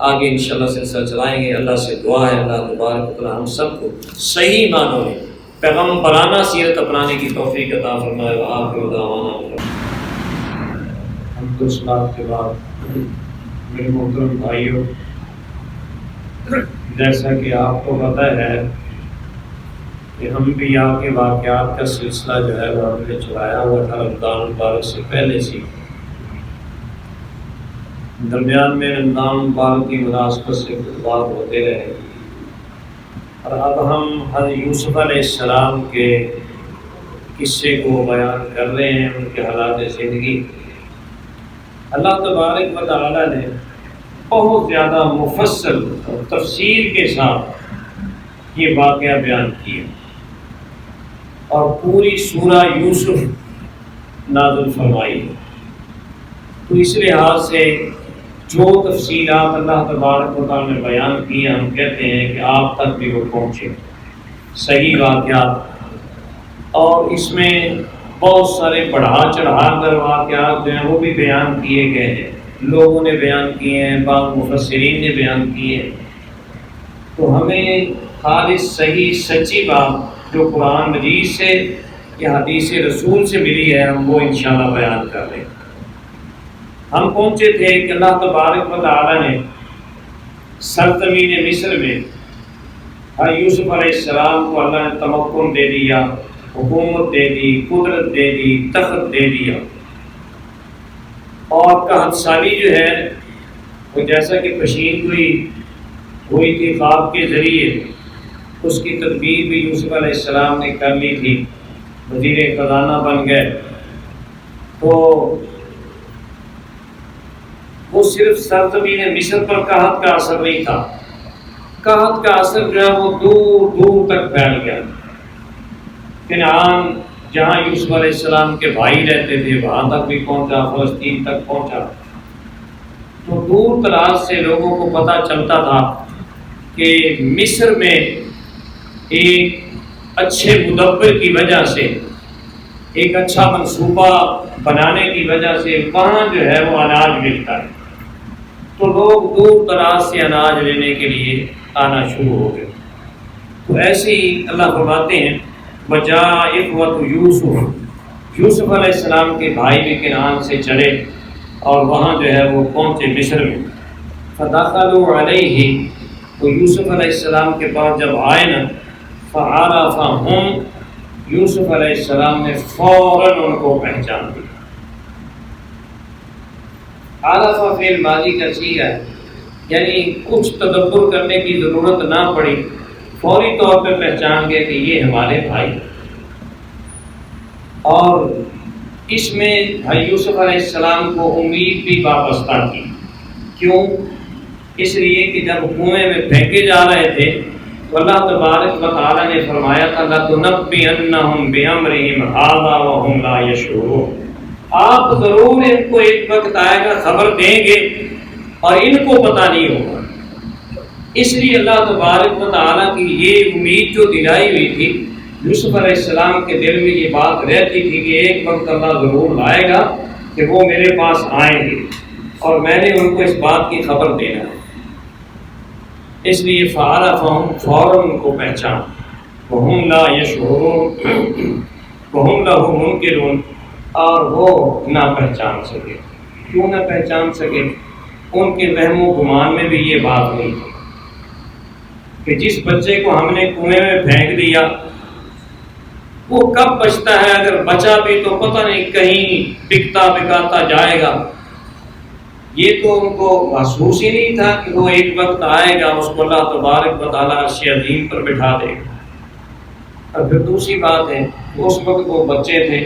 آگے انشاءاللہ سلسلہ چلائیں گے۔ اللہ سے دعا ہے اللہ تبارک و تعالیٰ ہم سب کو صحیح معنوں میں پیغمبرانہ سیرت اپنانے کی توفیق عطا فرمائے۔ وآخر دعوانا ہم تو اس بات کے بعد میرے محترم بھائیوں، جیسا کہ آپ کو پتہ ہے کہ ہم بھی آپ کے واقعات کا سلسلہ جو ہے وہ ہم نے چلایا ہوا تھا رمضان المبارک سے پہلے سے۔ درمیان میں رمضان المبارک کی مناسبت سے خطبات ہوتے رہے، اور اب ہم حضرت یوسف علیہ السلام کے قصے کو بیان کر رہے ہیں، ان کے حالات زندگی۔ اللہ تبارک و تعالیٰ نے بہت زیادہ مفصل اور تفصیل کے ساتھ یہ واقعہ بیان کیا، اور پوری سورہ یوسف نازل فرمائی۔ تو اس لحاظ سے جو تفصیلات اللہ تبارک و تعالیٰ نے بیان کی، ہم کہتے ہیں کہ آپ تک بھی وہ پہنچے صحیح واقعات، اور اس میں بہت سارے بڑھا چڑھا کر واقعات جو ہیں وہ بھی بیان کیے گئے ہیں، لوگوں نے بیان کیے ہیں، بعض مفسرین نے بیان کیے ہیں۔ تو ہمیں خالص صحیح سچی بات جو قرآن مجید سے یا حدیث رسول سے ملی ہے، ہم وہ انشاءاللہ بیان کر رہے ہیں۔ ہم پہنچے تھے کہ اللہ تبارک و تعالیٰ نے سرزمین مصر میں یوسف علیہ السلام کو اللہ نے تمکن دے دیا، حکومت دے دی، قدرت دے دی، تخت دے دیا۔ اور قحط سالی جو ہے وہ جیسا کہ پشین ہوئی تھی خواب کے ذریعے، اس کی تدبیر بھی یوسف علیہ السلام نے کر لی تھی، وزیر خزانہ بن گئے۔ تو وہ صرف سرزمین مصر پر قحط کا اثر نہیں تھا، قحط کا اثر جو ہے وہ دور دور تک پھیل گیا۔ کنعان جہاں یوسف علیہ السلام کے بھائی رہتے تھے وہاں تک بھی پہنچا، فلسطین تک پہنچا۔ تو دور دراز سے لوگوں کو پتہ چلتا تھا کہ مصر میں ایک اچھے مدبر کی وجہ سے، ایک اچھا منصوبہ بنانے کی وجہ سے وہاں جو ہے وہ اناج ملتا ہے۔ تو لوگ دور دراز سے اناج لینے کے لیے آنا شروع ہو گئے۔ تو ایسے ہی اللہ فرماتے ہیں وجاء اخوۃ یوسف، یوسف علیہ السلام کے بھائی بھی کنعان سے چلے اور وہاں جو ہے وہ پہنچے مصر میں۔ فدخلوا علیہ، تو یوسف علیہ السلام کے پاس جب آئے نا، فعرفہم، یوسف علیہ السلام نے فوراً ان کو پہچان لیا۔ عرفہ فعل ماضی کا صیغہ ہے، یعنی کچھ تدبر کرنے کی ضرورت نہ پڑی، فوری طور پہ پہچان گئے کہ یہ ہمارے بھائی۔ اور اس میں بھائی یوسف علیہ السلام کو امید بھی وابستہ تھی۔ کیوں؟ اس لیے کہ جب کنویں میں پھینکے جا رہے تھے تو اللہ تبارک و تعالیٰ نے فرمایا تھا لَتُنَبِّئَنَّهُم بِأَمْرِهِمْ هَٰذَا وَهُمْ لَا يَشْعُرُونَ، آپ ضرور ان کو ایک وقت آئے گا خبر دیں گے اور ان کو پتہ نہیں ہوگا۔ اس لیے اللہ تبارک و تعالیٰ کی یہ امید جو دلائی ہوئی تھی، یوسف علیہ السلام کے دل میں یہ بات رہتی تھی کہ ایک وقت اللہ ضرور لائے گا کہ وہ میرے پاس آئیں گے اور میں نے ان کو اس بات کی خبر دینا ہے۔ اس لیے فعرفہم، فوراً ان کو پہچان، وہم لا یشعرون، وہم لہ منکرون، اور وہ نہ پہچان سکے۔ کیوں نہ پہچان سکے؟ ان کے وہم و گمان میں بھی یہ بات نہیں تھی کہ جس بچے کو ہم نے کنویں میں پھینک دیا وہ کب بچتا ہے، اگر بچا بھی تو پتہ نہیں کہیں بکتا بکاتا جائے گا۔ یہ تو ان کو محسوس ہی نہیں تھا کہ وہ ایک وقت آئے گا اس کو اللہ تبارک و تعالیٰ عرش عظیم پر بٹھا دے گا۔ اور پھر دوسری بات ہے اس وقت وہ بچے تھے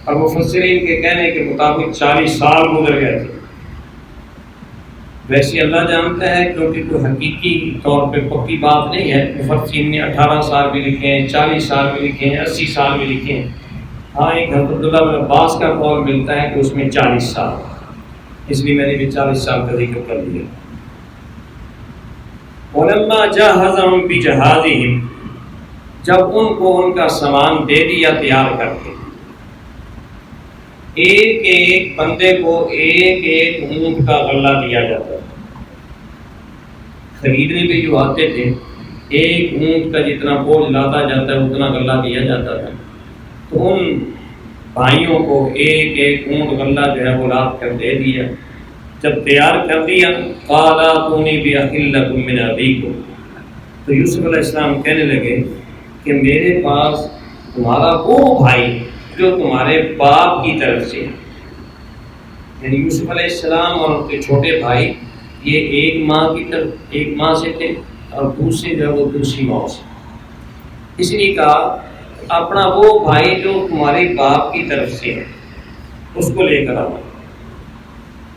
اور مفسرین کے کہنے کے مطابق 40 سال گزر گئے تھے۔ ویسے اللہ جانتا ہے کیونکہ کوئی حقیقی طور پہ پکی بات نہیں ہے، مفسرین نے 18 سال بھی لکھے ہیں، 40 سال بھی لکھے ہیں، 80 سال بھی لکھے ہیں۔ ہاں ایک حضرت عبداللہ بن عباس کا قول ملتا ہے کہ اس میں 40 سال، اس لیے میں نے بھی 40 سال کا ذکر کر دیا۔ وَلَمَّا جَهَّزَهُم بِجَهَازِهِمْ، جب ان کو ان کا سامان دے دیا تیار کر کے، ایک ایک بندے کو ایک ایک اونٹ کا غلہ دیا جاتا ہے۔ خریدنے پہ جو آتے تھے ایک اونٹ کا جتنا بوجھ لاتا جاتا ہے اتنا غلہ دیا جاتا تھا۔ تو ان بھائیوں کو ایک ایک اونٹ غلہ جو ہے وہ لاد کر دے دیا۔ جب تیار کر دیا قَالَ ائْتُونِی بِأَخٍ لَکُم مِّنْ أَبِیکُم، تو یوسف علیہ السلام کہنے لگے کہ میرے پاس تمہارا وہ بھائی جو تمہارے باپ کی طرف سے ہے۔ یعنی یوسف علیہ السلام اور ان کے چھوٹے بھائی یہ ایک ماں سے تھے اور دوسرے جو ہے وہ دوسری ماں سے۔ اس لیے کہا اپنا وہ بھائی جو تمہارے باپ کی طرف سے ہے اس کو لے کر آؤ۔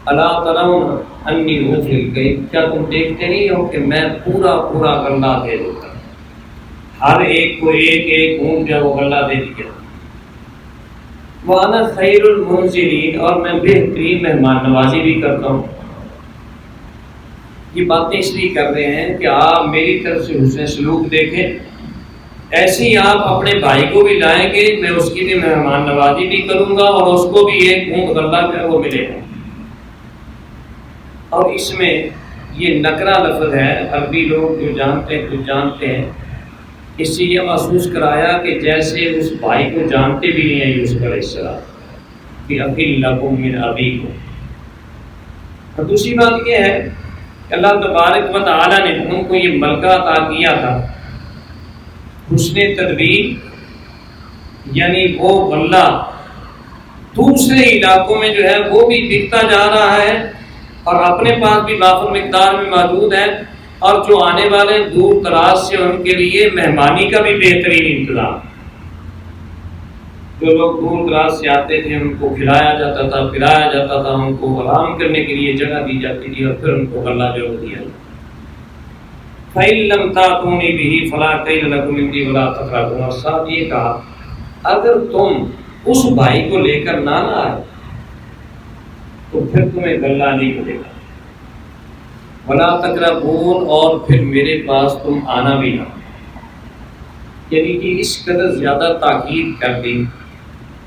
الا ترون انی اوفی الکیل، کیا تم دیکھتے نہیں ہو کہ میں پورا پورا غلہ دے دیتا ہوں، ہر ایک کو ایک ایک اونٹ جو ہے وہ غلہ دے دیا۔ وَأَنَا خَيْرُ الْمُنزِلِينَ، اور میں بہترین مہمان نوازی بھی کرتا ہوں۔ یہ باتیں اس لیے کر رہے ہیں کہ آپ میری طرف سے حسن سلوک دیکھیں، ایسے ہی آپ اپنے بھائی کو بھی لائیں گے، میں اس کی بھی مہمان نوازی بھی کروں گا اور اس کو بھی ایک اونٹ غلہ جو ہے وہ ملے گا۔ اور اس میں یہ نکرہ لفظ ہے، عربی لوگ جو جانتے ہیں، اس سے یہ محسوس کرایا کہ جیسے اس بھائی کو جانتے بھی نہیں ہیں یوسف علیہ السلام کہ اخی لکم من ابیکم۔ اور دوسری بات یہ ہے کہ اللہ تبارک و تعالیٰ نے ان کو یہ ملکہ عطا کیا تھا، حسن تدبیر، یعنی وہ غلہ دوسرے علاقوں میں جو ہے وہ بھی بکتا جا رہا ہے اور اپنے پاس بھی وافر مقدار میں موجود ہے، اور جو آنے والے دور دراز سے ان کے لیے مہمانی کا بھی بہترین انتظام۔ جو لوگ دور دراز سے آتے تھے ان کو کھلایا جاتا تھا، پلایا جاتا تھا، ان کو آرام کرنے کے لیے جگہ دی جاتی تھی، اور پھر ان کو غلہ جو دیا جاتا۔ فَإِن لَّمْ تَأْتُونِي بِهِ فَلَا كَيْلَ لَكُمْ عِندِي وَلَا تَقْرَبُونِ۔ اور ساتھ یہ کہا اگر تم اس بھائی کو لے کر نہ آئے تو پھر تمہیں غلہ نہیں ملے گا، وَلَا تَقْرَبُونِ، اور پھر میرے پاس تم آنا بھی نہ۔ یعنی کہ اس قدر زیادہ تاکید کر دی،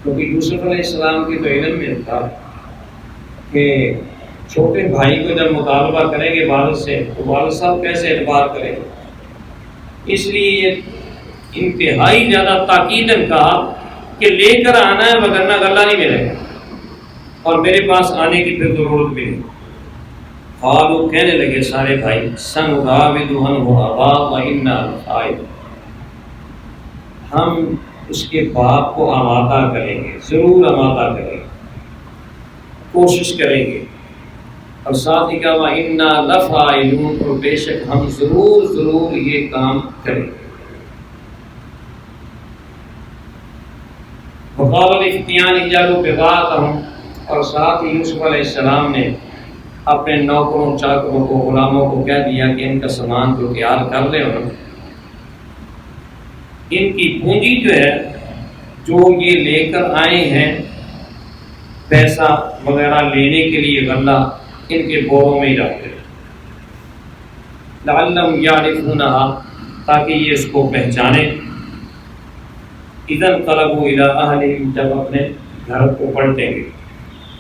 کیونکہ یوسف علیہ السلام کے تو علم میں تھا کہ چھوٹے بھائی کو جب مطالبہ کریں گے والد سے تو والد صاحب کیسے اعتبار کریں گے، اس لیے یہ انتہائی زیادہ تاکیداً کہا کہ لے کر آنا ہے وگرنہ غلہ نہیں ملے گا، اور میرے پاس آنے کی پھر ضرورت بھی نہیں۔ قالوا، کہنے لگے سارے بھائی، سنراود عنہ اباہ وإنا لفاعلون، ہم اس کے باپ کو آمادہ کریں گے، ضرور آمادہ کریں گے، کوشش کریں گے، اور ساتھ ہی کہا وإنا لفاعلون، اور بے شک ہم ضرور یہ کام کریں گے۔ وقال لفتیان اجعلوا بضاعتهم، اور ساتھ ہی یوسف علیہ السلام نے اپنے نوکروں چاکروں کو غلاموں کو کہہ دیا کہ ان کا سامان جو تیار کر لیں، ان کی پونجی جو ہے جو یہ لے کر آئے ہیں پیسہ وغیرہ لینے کے لیے غلہ، ان کے بوروں میں ہی رکھ دیں، لعلہم یعرفونہا، تاکہ یہ اس کو پہچانیں، اذا انقلبوا الی اہلہم، جب اپنے گھر کو پلٹیں گے،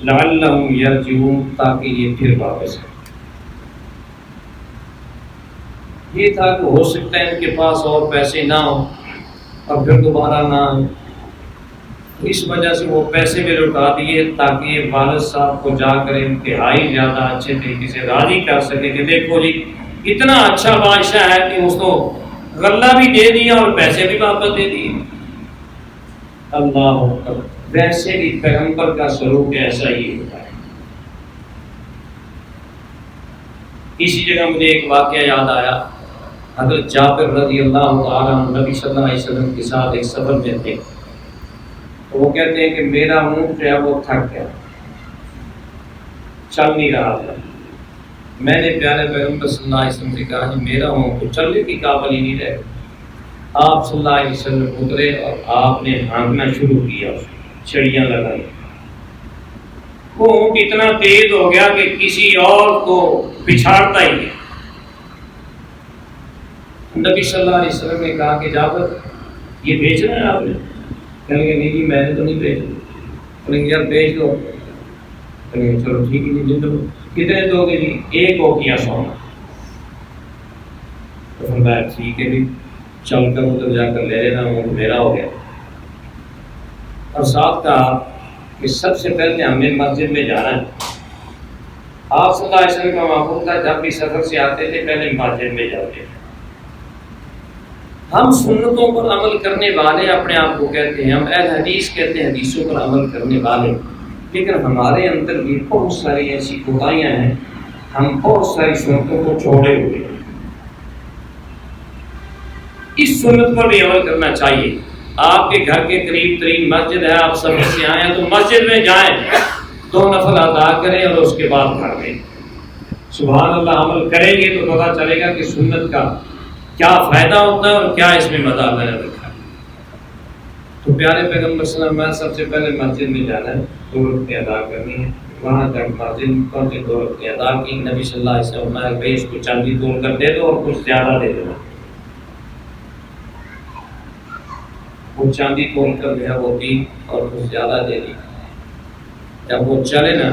لعلہم یرجعون، تاکہ یہ پھر واپس آئیں۔ یہ تھا کہ ہو سکتا ہے ان کے پاس اور پیسے نہ ہوں اور پھر دوبارہ نہ آئیں، اس وجہ سے وہ پیسے بھی لوٹا دیے تاکہ والد صاحب کو جا کر انتہائی زیادہ اچھے طریقے سے راضی کر سکے کہ دیکھو جی اتنا اچھا بادشاہ ہے کہ اس کو غلہ بھی دے دیا اور پیسے بھی واپس دے دیے۔ اللہ اکبر، ویسے بھی پیغمبر کا سلوک ایسا ہی ہوتا ہے۔ اسی جگہ مجھے ایک واقعہ یاد آیا، حضرت جابر رضی اللہ تعالیٰ عنہ نبی صلی اللہ علیہ وسلم کے ساتھ ایک سفر میں تھے، تو وہ کہتے ہیں کہ میرا اونٹ جو ہے وہ تھک گیا، چل نہیں رہا تھا، میں نے پیارے پیغمبر صلی اللہ علیہ وسلم سے کہا کہ میرا اونٹ تو چلنے کی قابل ہی نہیں رہے۔ آپ صلی اللہ علیہ وسلم اترے اور آپ نے ہانکنا شروع کیا، چھڑیاں لگائی، وہ اونٹ اتنا تیز ہو گیا کہ کسی اور کو پچھاڑتا ہی ہے۔ نبی صلی اللہ علیہ وسلم نے کہا کہ جابر یہ بیچنا ہے آپ نے؟ کہنے کہ نہیں جی میں نے تو نہیں بیچنا۔ کہنے یار بیچ دو۔ کہنے چلو ٹھیک ہے جی، دو کتنے دو گے جی؟ ایک اوقیہ سونا۔ تو فرمایا ٹھیک ہے جی، چل کر ادھر جا کر لے لینا، وہ میرا ہو گیا۔ اور ساتھ کہا کہ سب سے پہلے ہمیں مسجد میں جانا ہے۔ آپ صلی اللہ علیہ وسلم کا معمول تھا جب بھی سفر سے آتے تھے پہلے مسجد میں جاتے تھے۔ ہم سنتوں پر عمل کرنے والے اپنے آپ کو کہتے ہیں، ہم اہل حدیث کہتے ہیں، حدیثوں پر عمل کرنے والے، لیکن ہمارے اندر بھی بہت ساری ایسی کوتاہیاں ہیں، ہم بہت ساری سنتوں کو چھوڑے ہوئے ہیں۔ اس سنت پر بھی عمل کرنا چاہیے۔ آپ کے گھر کے قریب ترین مسجد ہے، آپ سفر سے آئے ہیں تو مسجد میں جائیں، 2 نفل ادا کریں اور اس کے بعد گھر میں سبحان اللہ عمل کریں گے تو پتہ چلے گا کہ سنت کا کیا فائدہ ہوتا ہے اور کیا اس میں مزہ میں نے رکھا ہے۔ تو پیارے پیغمبر صلی اللہ علیہ وسلم سب سے پہلے مسجد میں جانا ہے، 2 رکعتیں ادا کرنی ہے، وہاں جب مسجد میں پہنچے 2 رکعتیں ادا کی، نبی صلی اللہ علیہ وسلم نے بھائی اس کو چاندی توڑ کر دے دو اور کچھ زیادہ دے دو۔ وہ چاندی توڑ کر جو ہے وہ دی اور کچھ زیادہ دے دی۔ جب وہ چلے نا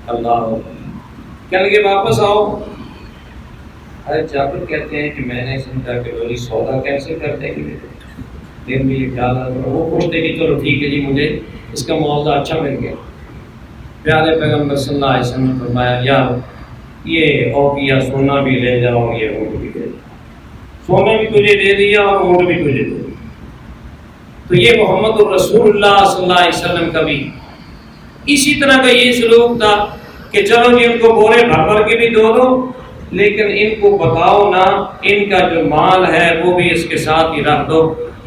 اللہ کہنے لگے واپس آؤ۔ ارے جابر کہتے ہیں کہ میں نے سمجھا کہ وہی سودا کیسے کرتے ہیں، دن میں یہ خیال آتا، وہ پوچھتے کہ چلو ٹھیک ہے جی مجھے اس کا معاوضہ اچھا مل گیا۔ پیارے پیغمبر صلی اللہ علیہ وسلم نے فرمایا یار یہ اوقیہ سونا بھی لے جاؤ، یہ اونٹ بھی لے جاؤ، سونا بھی تجھے دے دیا اور اونٹ بھی تجھے دے دیا۔ تو یہ محمد الرسول اللہ صلی اللہ علیہ وسلم کا بھی اسی طرح کا یہ سلوک تھا کہ چلو جی ان کو بورے بھر بھر کے بھی دو دو، لیکن ان کو بتاؤ نہ، ان کا جو مال ہے وہ بھی اس کے ساتھ ہی رکھ دو،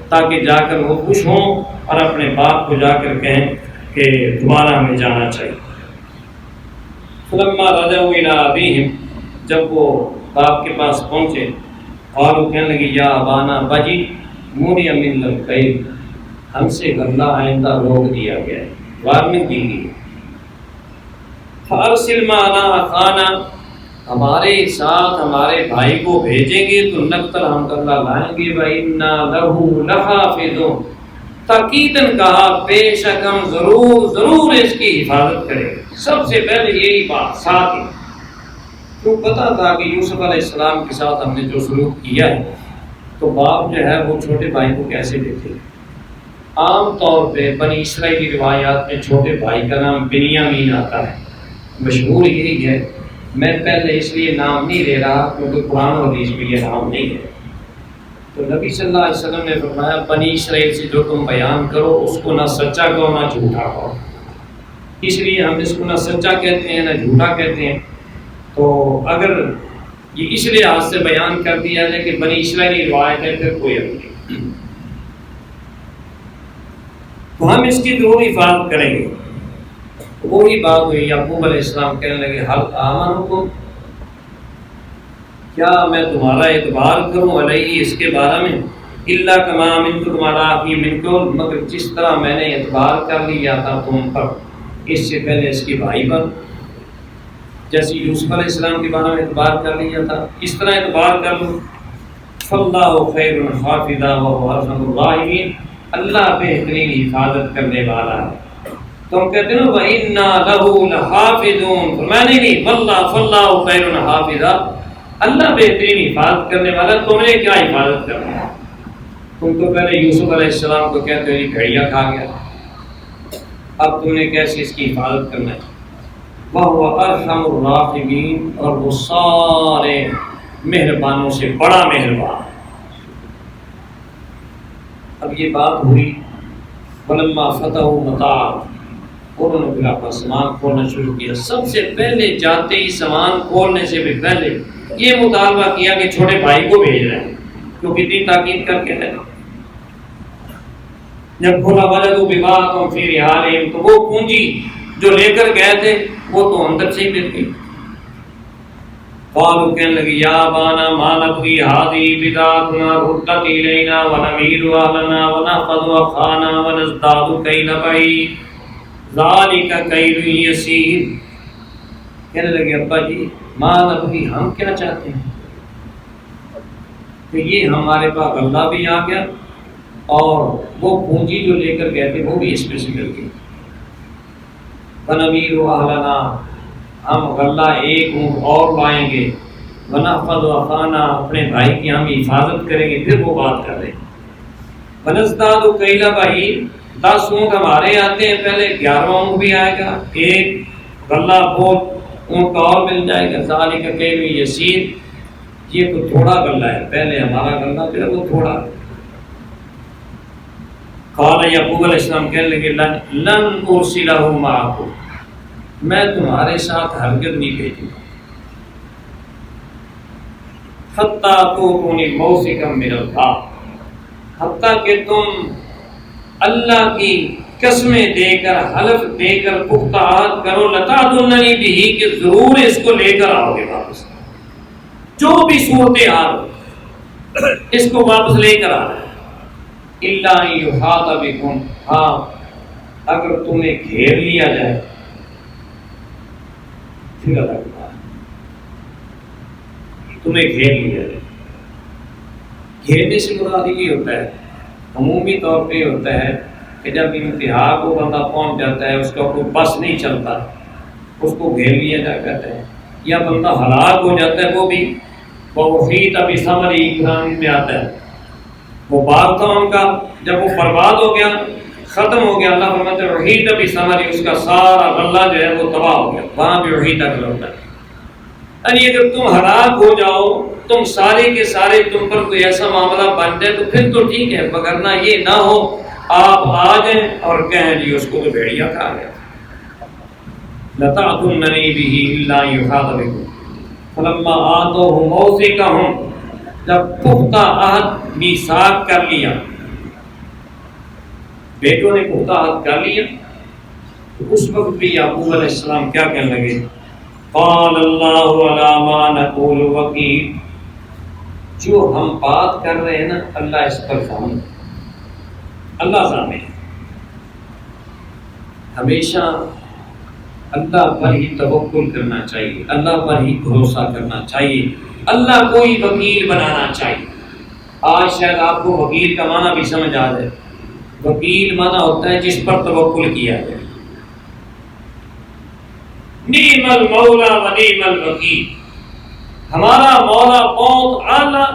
تاکہ جا کر وہ خوش ہوں اور اپنے باپ کو جا کر کہیں کہ دوبارہ ہمیں جانا چاہیے۔ فلما رجعوا الی ابیہم، جب وہ باپ کے پاس پہنچے، قالوا کہنے لگے یا ابانا بجی منع من الکیل، ہم سے غلہ آئندہ روک دیا گیا ہے، وارننگ دی گئی۔ فارسل معنا اخانا، ہمارے ساتھ ہمارے بھائی کو بھیجیں گے تو نقتل ہم غلہ لائیں گے، وَإِنَّا لَهُ لَحَافِظُونَ، تاکیداً کہا بے شک ہم ضرور اس کی حفاظت کریں گے۔ سب سے پہلے یہی بات ساتھ ہی، کیوں پتا تھا کہ یوسف علیہ السلام کے ساتھ ہم نے جو سلوک کیا ہے تو باپ جو ہے وہ چھوٹے بھائی کو کیسے دیتے۔ عام طور پہ بنی اسرائیلی روایات میں چھوٹے بھائی کا نام بنیامین آتا ہے، مشہور یہی ہے۔ میں پہلے اس لیے نام نہیں لے رہا کیونکہ قرآن و حدیث میں یہ نام نہیں ہے۔ تو نبی صلی اللہ علیہ وسلم نے فرمایا بنی اسرائیل سے جو تم بیان کرو اس کو نہ سچا کہو نہ جھوٹا کہو، اس لیے ہم اس کو نہ سچا کہتے ہیں نہ جھوٹا کہتے ہیں۔ تو اگر یہ اس لحاظ سے بیان کر دیا جائے کہ بنی اسرائیلی روایت ہے پھر کوئی حرج نہیں، تو ہم اس کی ضرور حفاظت کریں گے۔ وہی بات ہوئی، یعقوب علیہ السلام کہنے لگے حل آمنکم، کیا میں تمہارا اعتبار کروں علیہ اس کے بارے میں، الا کما امنتکم علی اخی منکم، مگر جس طرح میں نے اعتبار کر لیا تھا تم پر اس سے پہلے اس کے بھائی پر، جیسے یوسف علیہ السلام کے بارے میں اعتبار کر لیا تھا اس طرح اعتبار کر لوں۔ فاللہ خیر حافظا وهو ارحم الراحمین، اللہ بہترین حفاظت کرنے والا ہے۔ تم کہتے ہو وَإِنَّا لَهُ لَحَافِظُونَ، میں نہیں فَاللَّهُ خَيْرٌ حَافِظًا، اللہ بہترین حفاظت کرنے والا، تم نے کیا حفاظت کرنا ہے؟ تم تو پہلے یوسف علیہ السلام کو کہتے ہو یہ گھڑیا کھا گیا، اب تم نے کیسے اس کی حفاظت کرنا ہے؟ وَهُوَ أَرْحَمُ الرَّاحِمِينَ، اور وہ سارے مہربانوں سے بڑا مہربان۔ اب یہ بات ہوئی وَلَمَّا فَتَحُوا مَتَاعَهُمْ، انہوں نے پھر اپنا سامان کھولنا شروع کیا۔ سب سے پہلے جاتے ہی سامان کھولنے سے بھی پہلے یہ مطالبہ کیا کہ چھوٹے بھائی کو بھیج رہے ہیں، جو کتنی تاکید کر کے ہے۔ جب کھولا وجدوا بضاعتهم فی رحالہم، تو وہ پونجی جو لے کر گئے تھے وہ تو اندر سے ہی مل گئی۔ قالوا کہنے لگے یا ابانا ما نبغی هذه بضاعتنا ردت الینا ونمیر اہلنا ونحفظ اخانا ونزداد کیل بعیر ذالک کیل یسیر، کہنے لگے ابا جی ما نبغی، ہم کیا چاہتے ہیں کہ یہ ہمارے پاس غلہ بھی آ گیا اور وہ پونجی جو لے کر گئے تھے وہ بھی اس میں سے مل گئی۔ ونمیر اہلنا، ہم غلہ ایک اونٹ اور لائیں گے، ونحفظ اخانا، اپنے بھائی کی ہم حفاظت کریں گے، پھر وہ بات کر رہے ہیں۔ ونزداد کیل بعیر، 10 اونٹ ہمارے آتے ہیں، پہلے 11واں اونٹ بھی آئے گا، ایک غلہ بہت اونٹ کا اور مل جائے گا۔ ذالک کیل یسیر، یہ تو تھوڑا غلہ ہے، پہلے ہمارا غلہ جو ہے وہ تھوڑا ہے۔ قال یعقوب علیہ السلام کہنے لگے لن ارسلہ معکم، میں تمہارے ساتھ ہرگز نہیں بھیجوں گا، حتی تؤتونی موثقا من اللہ، حتیٰ کہ تم اللہ کی قسمیں دے کر حلف دے کر پختہ عہد کرو، لتعدننی بہ، کہ ضرور اس کو لے کر آؤ گے واپس، جو بھی صورتحال ہو اس کو واپس لے کر آنا ہے۔ الا ان یحاط بکم، ہاں اگر تمہیں گھیر لیا جائے پھر الگ بات، تمہیں گھیر لیا جائے۔ گھیرنے سے مراد یہ ہوتا ہے، عمومی طور پہ یہ ہوتا ہے کہ جب انتہا کو بندہ پہنچ جاتا ہے، اس کا کوئی بس نہیں چلتا، اس کو گھیر لیا جا کرتا ہے، یا بندہ ہلاک ہو جاتا ہے، وہ بھی وَأُحِيطَ بِثَمَرِهِ قرآن میں آتا ہے، وہ باغ تھا ان کا، جب وہ برباد ہو گیا ختم ہو گیا، اللہ فرماتے ہیں وَأُحِيطَ بِثَمَرِهِ، اس کا سارا غلہ جو ہے وہ تباہ ہو گیا، وہاں بھی وحیدہ کا لفظ ہے۔ یعنی اگر تم ہلاک ہو جاؤ، تم سارے کے سارے تم پر کوئی ایسا معاملہ بن جائے تو پھر تو ٹھیک ہے، وگرنہ یہ نہ ہو آپ آ جائیں اور کہیں جی اس کو تو بھیڑیا کھا گیا. لَتَعْتُنَّنِي بِهِ إِلَّا يُحَاطَ بِكُمْ فَلَمَّا آتَوْهُ مَوْثِقَهُمْ جب پختہ عہد میثاق کر لیا، بیٹوں نے پختہ عہد کر لیا، تو اس وقت بھی یعقوب علیہ السلام کیا کہنے لگے؟ قَالَ اللَّهُ عَلَىٰ مَا نَقُولُ وَكِيلٌ، جو ہم بات کر رہے ہیں نا اللہ اس پر ضامن، اللہ ضامن ہے. ہمیشہ اللہ پر ہی توکل کرنا چاہیے، اللہ پر ہی بھروسہ کرنا چاہیے، اللہ کو ہی وکیل بنانا چاہیے. آج شاید آپ کو وکیل کا معنی بھی سمجھ آ جائے. وکیل معنی ہوتا ہے جس پر توکل کیا جائے. نعم المولا و نعم الوکیل، ہمارا مولا بہت اعلیٰ،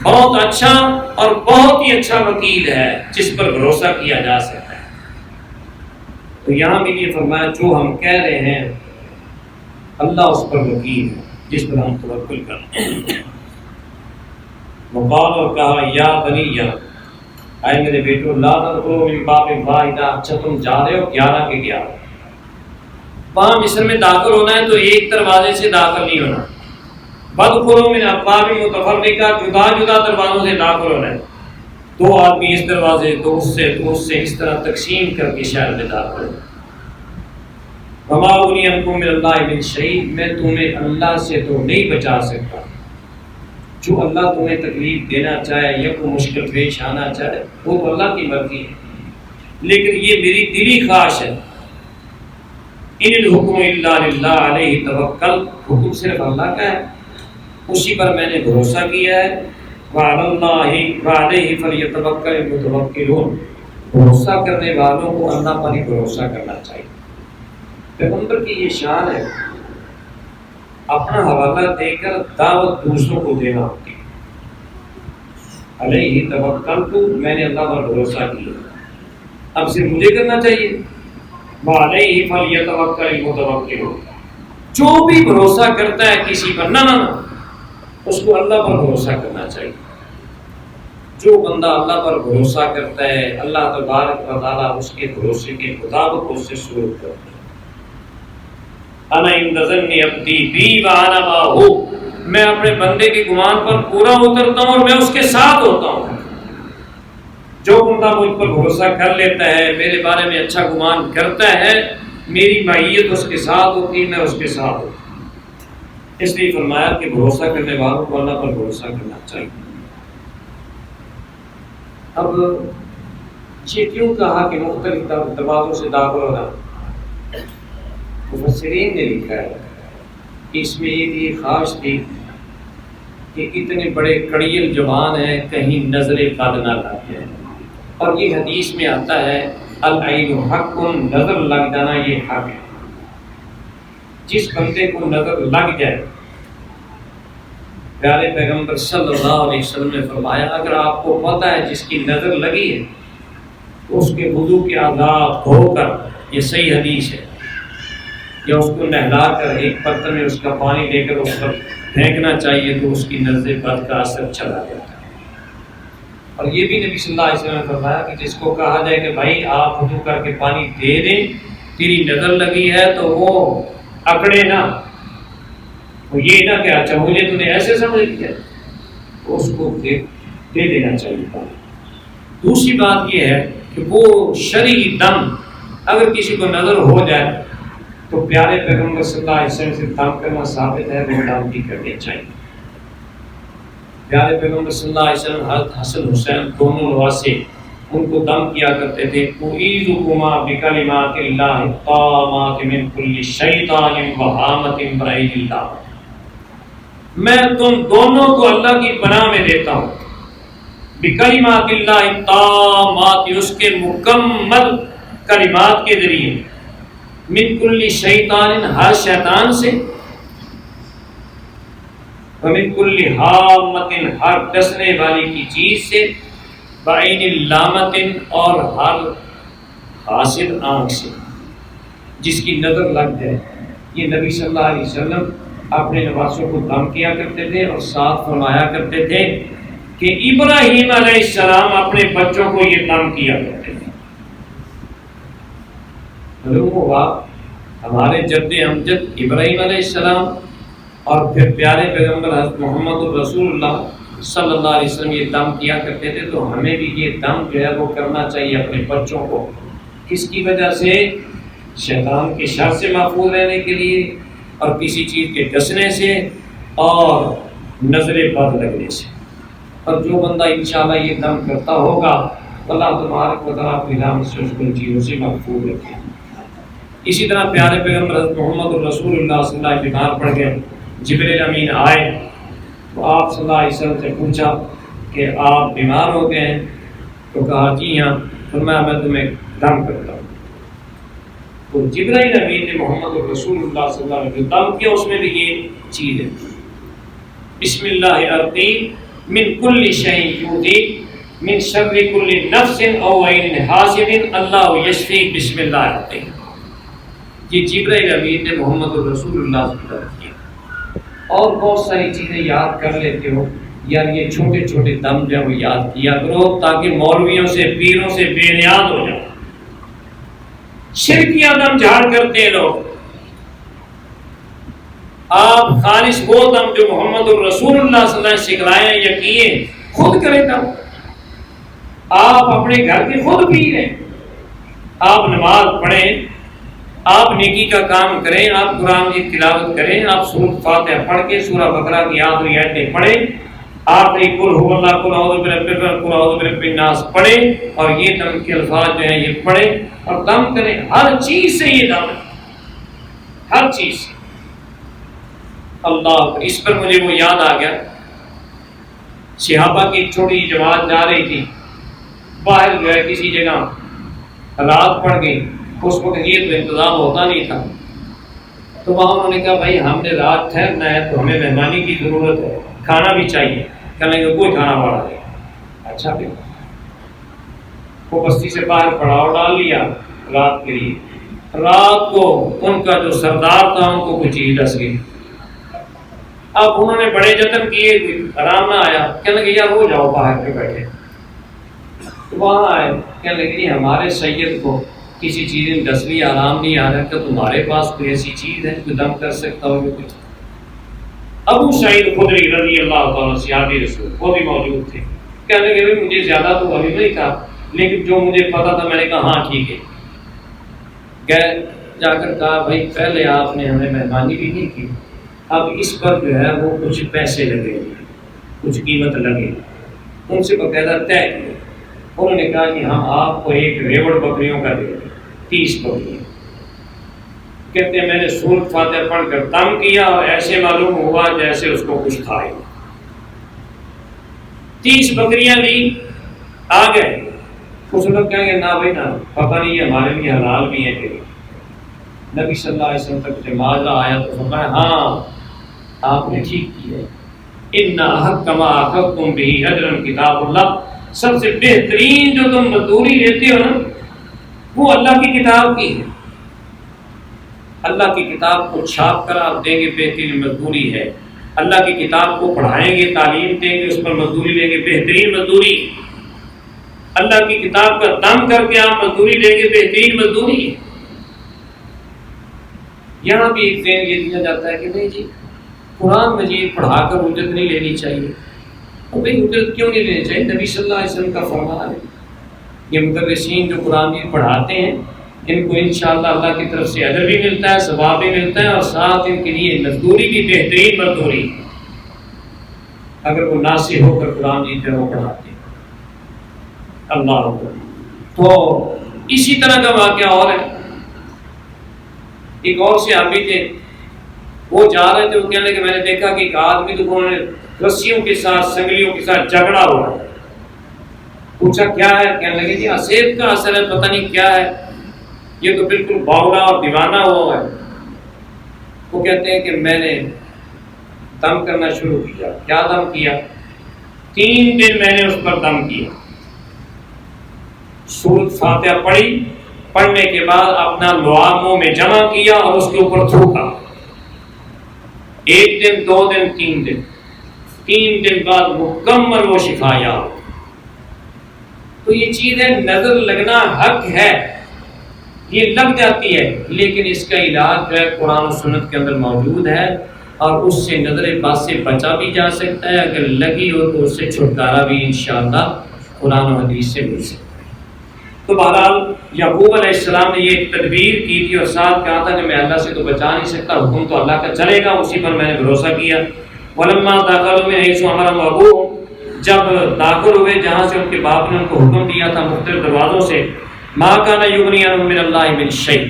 بہت اچھا اور بہت ہی اچھا وکیل ہے جس پر بھروسہ کیا جا سکتا ہے. تو یہاں بھی یہ فرمایا جو ہم کہہ رہے ہیں اللہ اس پر وکیل ہے جس پر ہم توکل کرتے ہیں. وقال، اور کہا یا بنی، اے میرے بیٹو، لا تدخلوا من باب واحد، اچھا تم جا رہے ہو 11 کے 11. وہاں مصر میں داخل ہونا ہے تو ایک دروازے سے داخل نہیں ہونا. وادخلوا من ابواب متفرقہ، جدا جدا دروازوں سے داخل ہونا ہے. 2 آدمی اس دروازے، تو اس سے اس طرح تقسیم کر کے شہر میں داخل ہو. وما اغنی عنکم من اللہ من شیء، میں تمہیں اللہ سے تو نہیں بچا سکتا. جو اللہ تمہیں تکلیف دینا چاہے یا کوئی مشکل پیش آنا چاہے وہ تو اللہ کی مرضی ہے، لیکن یہ میری دلی خواہش ہے. ان الحکم الا للہ علیہ توکل، حکم صرف اللہ کا ہے، اسی پر میں نے بھروسہ کیا ہے. وعلی اللہ وعلیہ فلیتوکل المتوکلون، بھروسہ کرنے والوں کو اللہ پر ہی بھروسہ کرنا چاہیے. پیغمبر کی یہ شان ہے، اپنا حوالہ دے کر دعوت دوسروں کو دینا ہوتی ہے. علیہ توکلت، میں نے اللہ پر بھروسہ کیا، اب صرف مجھے کرنا چاہیے. وعلیہ فلیتوکل المتوکلون، جو بھی بھروسہ کرتا ہے کسی پر، نہ اس کو اللہ پر بھروسہ کرنا چاہیے. جو بندہ اللہ پر بھروسہ کرتا ہے اللہ تبارک و تعالیٰ اس کے بھروسے کے مطابق اس سے سلوک کرتا ہے. انا عند ظن عبدی بی وانا معہ، میں اپنے بندے کے گمان پر پورا اترتا ہوں اور میں اس کے ساتھ ہوتا ہوں. جو بندہ مجھ پر بھروسہ کر لیتا ہے، میرے بارے میں اچھا گمان کرتا ہے، میری معیت اس کے ساتھ ہوتی ہے، میں اس کے ساتھ ہوتا ہوں. اس لیے فرمایا کہ بھروسہ کرنے والوں کو اللہ پر بھروسہ کرنا چاہیے. اب یہ کیوں کہا کہ مختلف دروازوں سے داخل ہونا؟ مفسرین نے لکھا ہے کہ اس میں یہ بھی خواہش تھی کہ اتنے بڑے کڑیل جوان ہیں کہیں نظر بد نہ لگ جائے. اور یہ حدیث میں آتا ہے العین حق، نظر لگ جانا یہ حق ہے. جس بندے کو نظر لگ جائے، پیارے پیغمبر صلی اللہ علیہ وسلم نے فرمایا اگر آپ کو پتہ ہے جس کی نظر لگی ہے تو اس کے وضو کے آداب دھو کر، یہ صحیح حدیث ہے، یا اس کو نہلا کر ایک برتن میں اس کا پانی لے کر اس پر پھینکنا چاہیے تو اس کی نظر بد کا اثر چلا جاتا ہے. اور یہ بھی نبی صلی اللہ علیہ وسلم نے فرمایا کہ جس کو کہا جائے کہ بھائی آپ وضو کر کے پانی دے دیں، تیری نظر لگی ہے، تو وہ اکڑے نہ، وہ یہ نہ کہ اچھا مجھے تو نے ایسے سمجھ لیا، تو اس کو دے دینا چاہیے پانی. دوسری بات یہ ہے کہ وہ شرعی دم اگر کسی کو نظر ہو جائے تو پیارے پیغمبر صلی اللہ علیہ وسلم سے دم کرنا ثابت ہے، وہ دم بھی کرنے چاہیے. پیارے پیغمبر صلی اللہ علیہ وسلم حضرت حسن حسین دونوں نواسے ان کو دم کیا کرتے تھے. اعیذکما بکلمات اللہ التامات من کل شیطان وہامۃ بعید اللہ، میں تم دونوں کو اللہ کی پناہ میں دیتا ہوں. بکلمات اللہ التامات، اس کے مکمل کلمات کے ذریعے، من کل شیطان، ہر شیطان سے، ومن کل ہامۃ، ہر ڈسنے والی کی چیز سے، بعین اللامۃ، اور ہر حاسد آنکھ سے جس کی نظر لگ جائے. یہ نبی صلی اللہ علیہ وسلم اپنے نواسوں کو دم کیا کرتے تھے اور ساتھ فرمایا کرتے تھے کہ ابراہیم علیہ السلام اپنے بچوں کو یہ دم کیا کرتے تھے. معلوم ہوا ہمارے جد امجد ابراہیم علیہ السلام اور پھر پیارے پیغمبر حضرت محمد الرسول اللہ صلی اللہ علیہ وسلم یہ دم کیا کرتے تھے، تو ہمیں بھی یہ دم جو ہے وہ کرنا چاہیے اپنے بچوں کو۔ کس کی وجہ سے؟ شیطان کے شر سے محفوظ رہنے کے لیے، اور کسی چیز کے ڈسنے سے، اور نظر بد لگنے سے۔ اور جو بندہ انشاءاللہ یہ دم کرتا ہوگا اللہ تبارک و تعالیٰ اپنی رحمت سے اس کو ان چیزوں سے محفوظ رکھے۔ اسی طرح پیارے پیغمبر حضرت محمد الرسول اللہ صلی اللہ علیہ وسلم بیمار پڑ گئے، جبرائیل امین آئے تو آپ صلی اللہ علیہ وسلم سے پوچھا کہ آپ بیمار ہو گئے ہیں؟ تو کہا جی ہاں۔ فرمایا میں تمہیں دم کرتا ہوں۔ تو جبرائیل امین نے محمد الرسول اللہ صلی اللہ علیہ وسلم دم کیا، اس میں بھی یہ چیز ہے، بسم اللہ ارقی من کل شیء یؤذی من شر کل نفس او عین حاسد اللہ یشفی بسم اللہ ارقی۔ یہ جبرائیل امین نے محمد الرسول اللہ صلی اللہ علیہ وسلم کیا۔ اور بہت ساری چیزیں یاد کر لیتے ہو یار، یہ چھوٹے چھوٹے دم جو وہ یاد کیا کرو تاکہ مولویوں سے پیروں سے بے نیاز ہو جاؤ۔ شرکیہ دم جھاڑ کرتے ہیں لوگ، آپ خالص وہ دم جو محمد الرسول اللہ صلی اللہ علیہ وسلم سکھلائے ہیں یا کیے خود کریں دم۔ آپ اپنے گھر کے خود پی رہے، آپ نماز پڑھیں، آپ نیکی کا کام کریں، آپ قرآن کی تلاوت کریں، آپ سورۃ فاتحہ پڑھ کے سورہ بقرہ کی آخری آیتیں پڑھیں، آخری قل هو اللہ قل اعوذ برب الفلق قل اعوذ برب الناس پڑھیں، اور یہ دم کے الفاظ جو ہیں یہ پڑھیں اور دم کریں۔ ہر چیز سے یہ دم ہے، ہر چیز سے۔ اللہ، اس پر مجھے وہ یاد آ گیا، صحابہ کی ایک چھوٹی جماعت جا رہی تھی، باہر جو ہے کسی جگہ رات پڑ گئی، اس وقت یہ تو انتظام ہوتا نہیں تھا، تو وہاں انہوں نے کہا بھائی ہم نے رات ٹھہرنا ہے تو ہمیں مہمانی کی ضرورت ہے، کھانا بھی چاہیے۔ کہنے کہ کوئی کھانا والا نہیں۔ اچھا پھر وہ بستی سے باہر پڑاؤ ڈال لیا رات کے لیے۔ رات کو ان کا جو سردار تھا ان کو کوئی چیز ڈس گئی۔ اب انہوں نے بڑے جتن کیے، آرام نہ آیا، کہنے لگے یار ہو جاؤ باہر پہ بیٹھے۔ تو وہاں آئے، کہنے لگے ہمارے سید کو کسی چیز نے ڈس لی، آرام نہیں آ رہا، کہ تمہارے پاس کوئی ایسی چیز ہے جو دم کر سکتا ہو کچھ؟ ابو سعید خدری رضی اللہ تعالیٰ صحابی رسول وہ بھی موجود تھے، کہنے لگے مجھے زیادہ تو ابھی نہیں تھا، لیکن جو مجھے پتا تھا میں نے کہا ہاں ٹھیک ہے۔ گئے، جا کر کہا بھائی پہلے آپ نے ہمیں مہمانی بھی نہیں کی، اب اس پر جو ہے وہ کچھ پیسے لگے، کچھ قیمت لگے۔ ان سے باقاعدہ طے کیا، انہوں نے کہا کہ ہم آپ کو ایک ریوڑ بکریوں کا دیں، 30 بکریاں۔ کہتے ہیں میں نے سورۃ فاتحہ پڑھ کر دم کیا اور ایسے معلوم ہوا جیسے اس کو کچھ کھائے۔ 30 بکریاں لی، آ گئے۔ کچھ لوگ کہیں گے نہ بھائی نہ، پتہ نہیں یہ ہمارے لیے حلال بھی ہے کہ نبی صلی اللہ علیہ وسلم تک جب معاذہ آیا تو فرمایا ہاں آپ نے ٹھیک کیا، ان احق ما اخذتم به اجرا کتاب اللہ، سب سے بہترین جو تم مزدوری لیتے ہو نا وہ اللہ کی کتاب کی ہے۔ اللہ کی کتاب کو چھاپ کر آپ دیں گے بہترین مزدوری ہے، اللہ کی کتاب کو پڑھائیں گے، تعلیم دیں گے، اس پر مزدوری لیں گے، بہترین مزدوری۔ اللہ کی کتاب کا دم کر کے آپ مزدوری لیں گے، بہترین مزدوری ہے۔ یہاں بھی ایک ذہن یہ دیا جاتا ہے کہ نہیں جی قرآن مجید پڑھا کر اجرت نہیں لینی چاہیے۔ اور بھائی اجرت کیوں نہیں لینی چاہیے؟ نبی صلی اللہ علیہ وسلم کا فرمان ہے، یہ مدرسین جو قرآن مجید پڑھاتے ہیں ان کو انشاءاللہ اللہ کی طرف سے اجر بھی ملتا ہے، ثواب بھی ملتا ہے، اور ساتھ ان کے لیے مزدوری بھی بہترین مزدوری اگر وہ ناصح ہو کر قرآن مجید جو وہ پڑھاتے ہیں۔ اللہ اکبر۔ تو اسی طرح کا واقعہ اور ہے، ایک اور صحابی تھے، وہ جا رہے تھے، وہ کہنے لگے میں نے دیکھا کہ ایک آدمی تو انہوں نے رسیوں کے ساتھ سنگلیوں کے ساتھ جھگڑا ہوا۔ پوچھا کیا ہے؟ کہنے لگے جی حسید کا اثر ہے، پتہ نہیں کیا ہے، یہ تو بالکل باولا اور دیوانہ ہوا ہے۔ وہ کہتے ہیں کہ میں نے دم کرنا شروع کیا۔ کیا دم کیا؟ 3 دن میں نے اس پر دم کیا، سورۃ فاتحہ پڑھی، پڑھنے کے بعد اپنا لعاب منہ میں جمع کیا اور اس کے اوپر تھوکا۔ 1 دن 2 دن 3 دن، 3 دن بعد مکمل وہ شفا یاب۔ تو یہ چیز ہے، نظر لگنا حق ہے، یہ لگ جاتی ہے، لیکن اس کا علاج جو ہے قرآن و سنت کے اندر موجود ہے، اور اس سے نظر بد سے بچا بھی جا سکتا ہے، اگر لگی ہو تو اس سے چھٹکارا بھی انشاءاللہ قرآن و حدیث سے مل سکتا ہے۔ تو بہرحال یعقوب علیہ السلام نے یہ تدبیر کی تھی اور ساتھ کہا تھا کہ میں اللہ سے تو بچا نہیں سکتا، حکم تو اللہ کا چلے گا، اسی پر میں نے بھروسہ کیا۔ وَلَمَّا دَخَلُوا مِنْ حَيْثُ أَمَرَهُمْ أَبُوهُمْ، جب داخل ہوئے جہاں سے ان کے باپ نے ان کو حکم دیا تھا مختلف دروازوں سے، مَا كَانَ يُغْنِي عَنْهُم مِّنَ اللَّهِ مِنْ شَيْءٍ،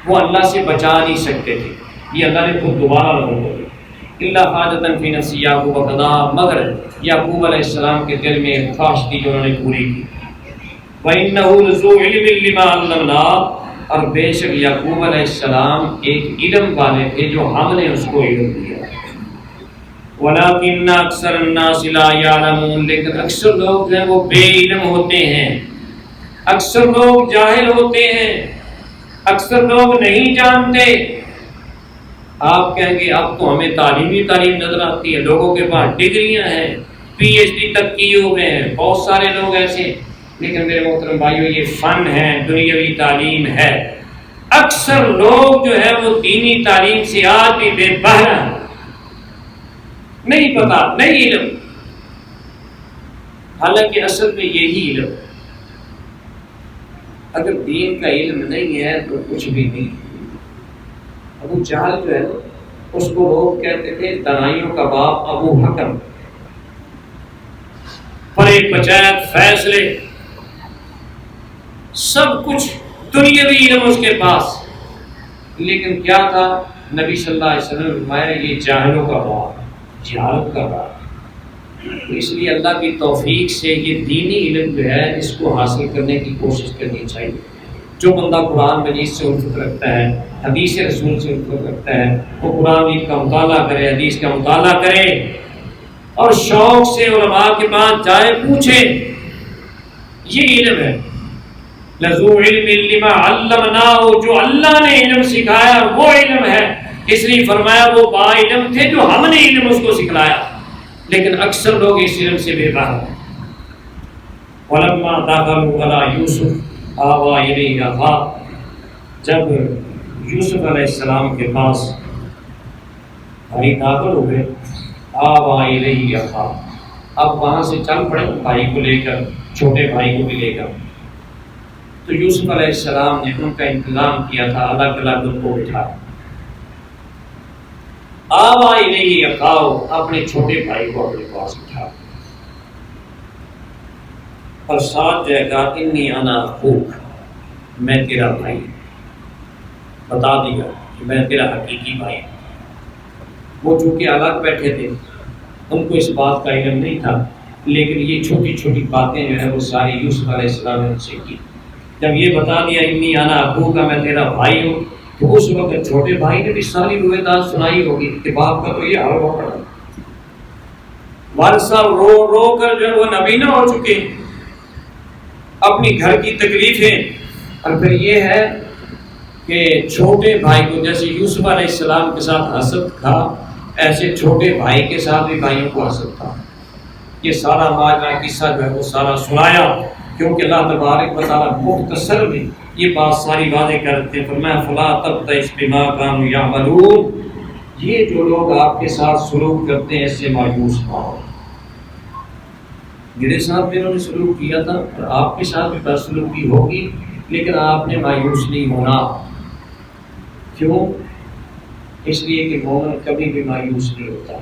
وہ اللہ سے بچا نہیں سکتے تھے، یہ اللہ نے خود دوبارہ لوگوں کو إِلَّا حَاجَةً فِي نَفْسِ يَعْقُوبَ قَضَاهَا، مگر یعقوب علیہ السلام کے دل میں خواہش تھی جو انہوں نے پوری کی۔ وَإِنَّهُ لَذُو عِلْمٍ لِّمَا عَلَّمْنَاهُ، اور بے شک یعقوب علیہ السلام ایک علم والے تھے جو ہم نے اس کو علم دیا۔ وَلَٰكِنَّ أَكْثَرَ النَّاسِ لَا يَعْلَمُونَ، لیکن اکثر لوگ ہیں وہ بے علم ہوتے ہیں، اکثر لوگ جاہل ہوتے ہیں، اکثر لوگ نہیں جانتے۔ آپ کہیں گے اب تو ہمیں تعلیم نظر آتی ہے، لوگوں کے پاس ڈگریاں ہیں، پی ایچ ڈی تک کیے ہوئے ہیں، بہت سارے لوگ ایسے ہیں، لیکن میرے محترم بھائیو یہ فن ہے، دنیاوی تعلیم ہے۔ اکثر لوگ جو ہے وہ دینی تعلیم سے آج بھی بے بہرہ ہیں، نہیں پتا، نہیں علم، حالانکہ اصل میں یہی علم ہے۔ اگر دین کا علم نہیں ہے تو کچھ بھی نہیں۔ ابو جہل جو ہے اس کو لوگ کہتے تھے دنائیوں کا باپ ابو حکم، پرے پچایت فیصلے، سب کچھ دنیاوی علم اس کے پاس، لیکن کیا تھا؟ نبی صلی اللہ علیہ وسلم نے فرمایا یہ جاہلوں کا باپ، جہالت کا باپ۔ تو اس لیے اللہ کی توفیق سے یہ دینی علم جو ہے اس کو حاصل کرنے کی کوشش کرنی چاہیے۔ جو بندہ قرآن مجید سے الفت رکھتا ہے، حدیث رسول سے الفت رکھتا ہے، وہ قرآن کا مطالعہ کرے، حدیث کا مطالعہ کرے، اور شوق سے علماء کے پاس جائے، پوچھے، یہ علم ہے۔ لَذُو عِلْمٍ لِّمَا عَلَّمْنَاهُ، جو اللہ نے علم سکھایا وہ علم ہے، اس لیے فرمایا وہ با علم تھے جو ہم نے علم اس کو سکھلایا، لیکن اکثر لوگ اس علم سے بے بہرہ ہیں۔ وَلَمَّا دَخَلُوا عَلَىٰ يُوسُفَ آوَىٰ إِلَيْهِ أَخَاهُ، جب یوسف علیہ السلام کے پاس بھائی داخل ہوئے، آوَىٰ إِلَيْهِ أَخَاهُ، اب وہاں سے چل پڑے بھائی کو لے کر، چھوٹے بھائی کو بھی لے کر۔ تو یوسف علیہ السلام نے ان کا انتظام کیا تھا، الگ الگ ان کو بٹھایا۔ آوَىٰ إِلَيْهِ أَخَاهُ، اپنے چھوٹے بھائی کو اپنے پاس بٹھایا، اور ساتھ جائے گا انی انا اخوک، میں تیرا بھائی، بتا دیا کہ میں تیرا حقیقی بھائی ہوں۔ وہ چونکہ الگ بیٹھے تھے، ان کو اس بات کا علم نہیں تھا، لیکن یہ چھوٹی چھوٹی باتیں جو ہے وہ ساری یوسف علیہ السلام نے ان سے کی۔ جب یہ بتا دیا انی انا اخوک، میں تیرا بھائی ہوں، تو اس وقت چھوٹے بھائی نے بھی ساری روایات سنائی ہوگی کہ باپ کا تو یہ حال ہوا پڑا، والد صاحب رو رو کر جو وہ نبینا ہو چکے، اپنی گھر کی تکلیفیں، اور پھر یہ ہے کہ چھوٹے بھائی کو جیسے یوسف علیہ السلام کے ساتھ حسد تھا، ایسے چھوٹے بھائی کے ساتھ بھی بھائیوں کو حسد تھا۔ یہ سارا ماجرا قصہ جو ہے وہ سارا سنایا، کیونکہ اللہ تبارک و تعالیٰ مختصر میں یہ بات ساری واضح کرتے ہیں، فرمایا فلا تبتئس بما كانوا يعملون، یہ جو لوگ آپ کے ساتھ سلوک کرتے ہیں اس سے مایوس نہ ہو۔ میرے ساتھ بھی انہوں نے سلوک کیا تھا اور آپ کے ساتھ بھی بدسلوکی ہوگی، لیکن آپ نے مایوس نہیں ہونا۔ کیوں؟ اس لیے کہ مومن کبھی بھی مایوس نہیں ہوتا۔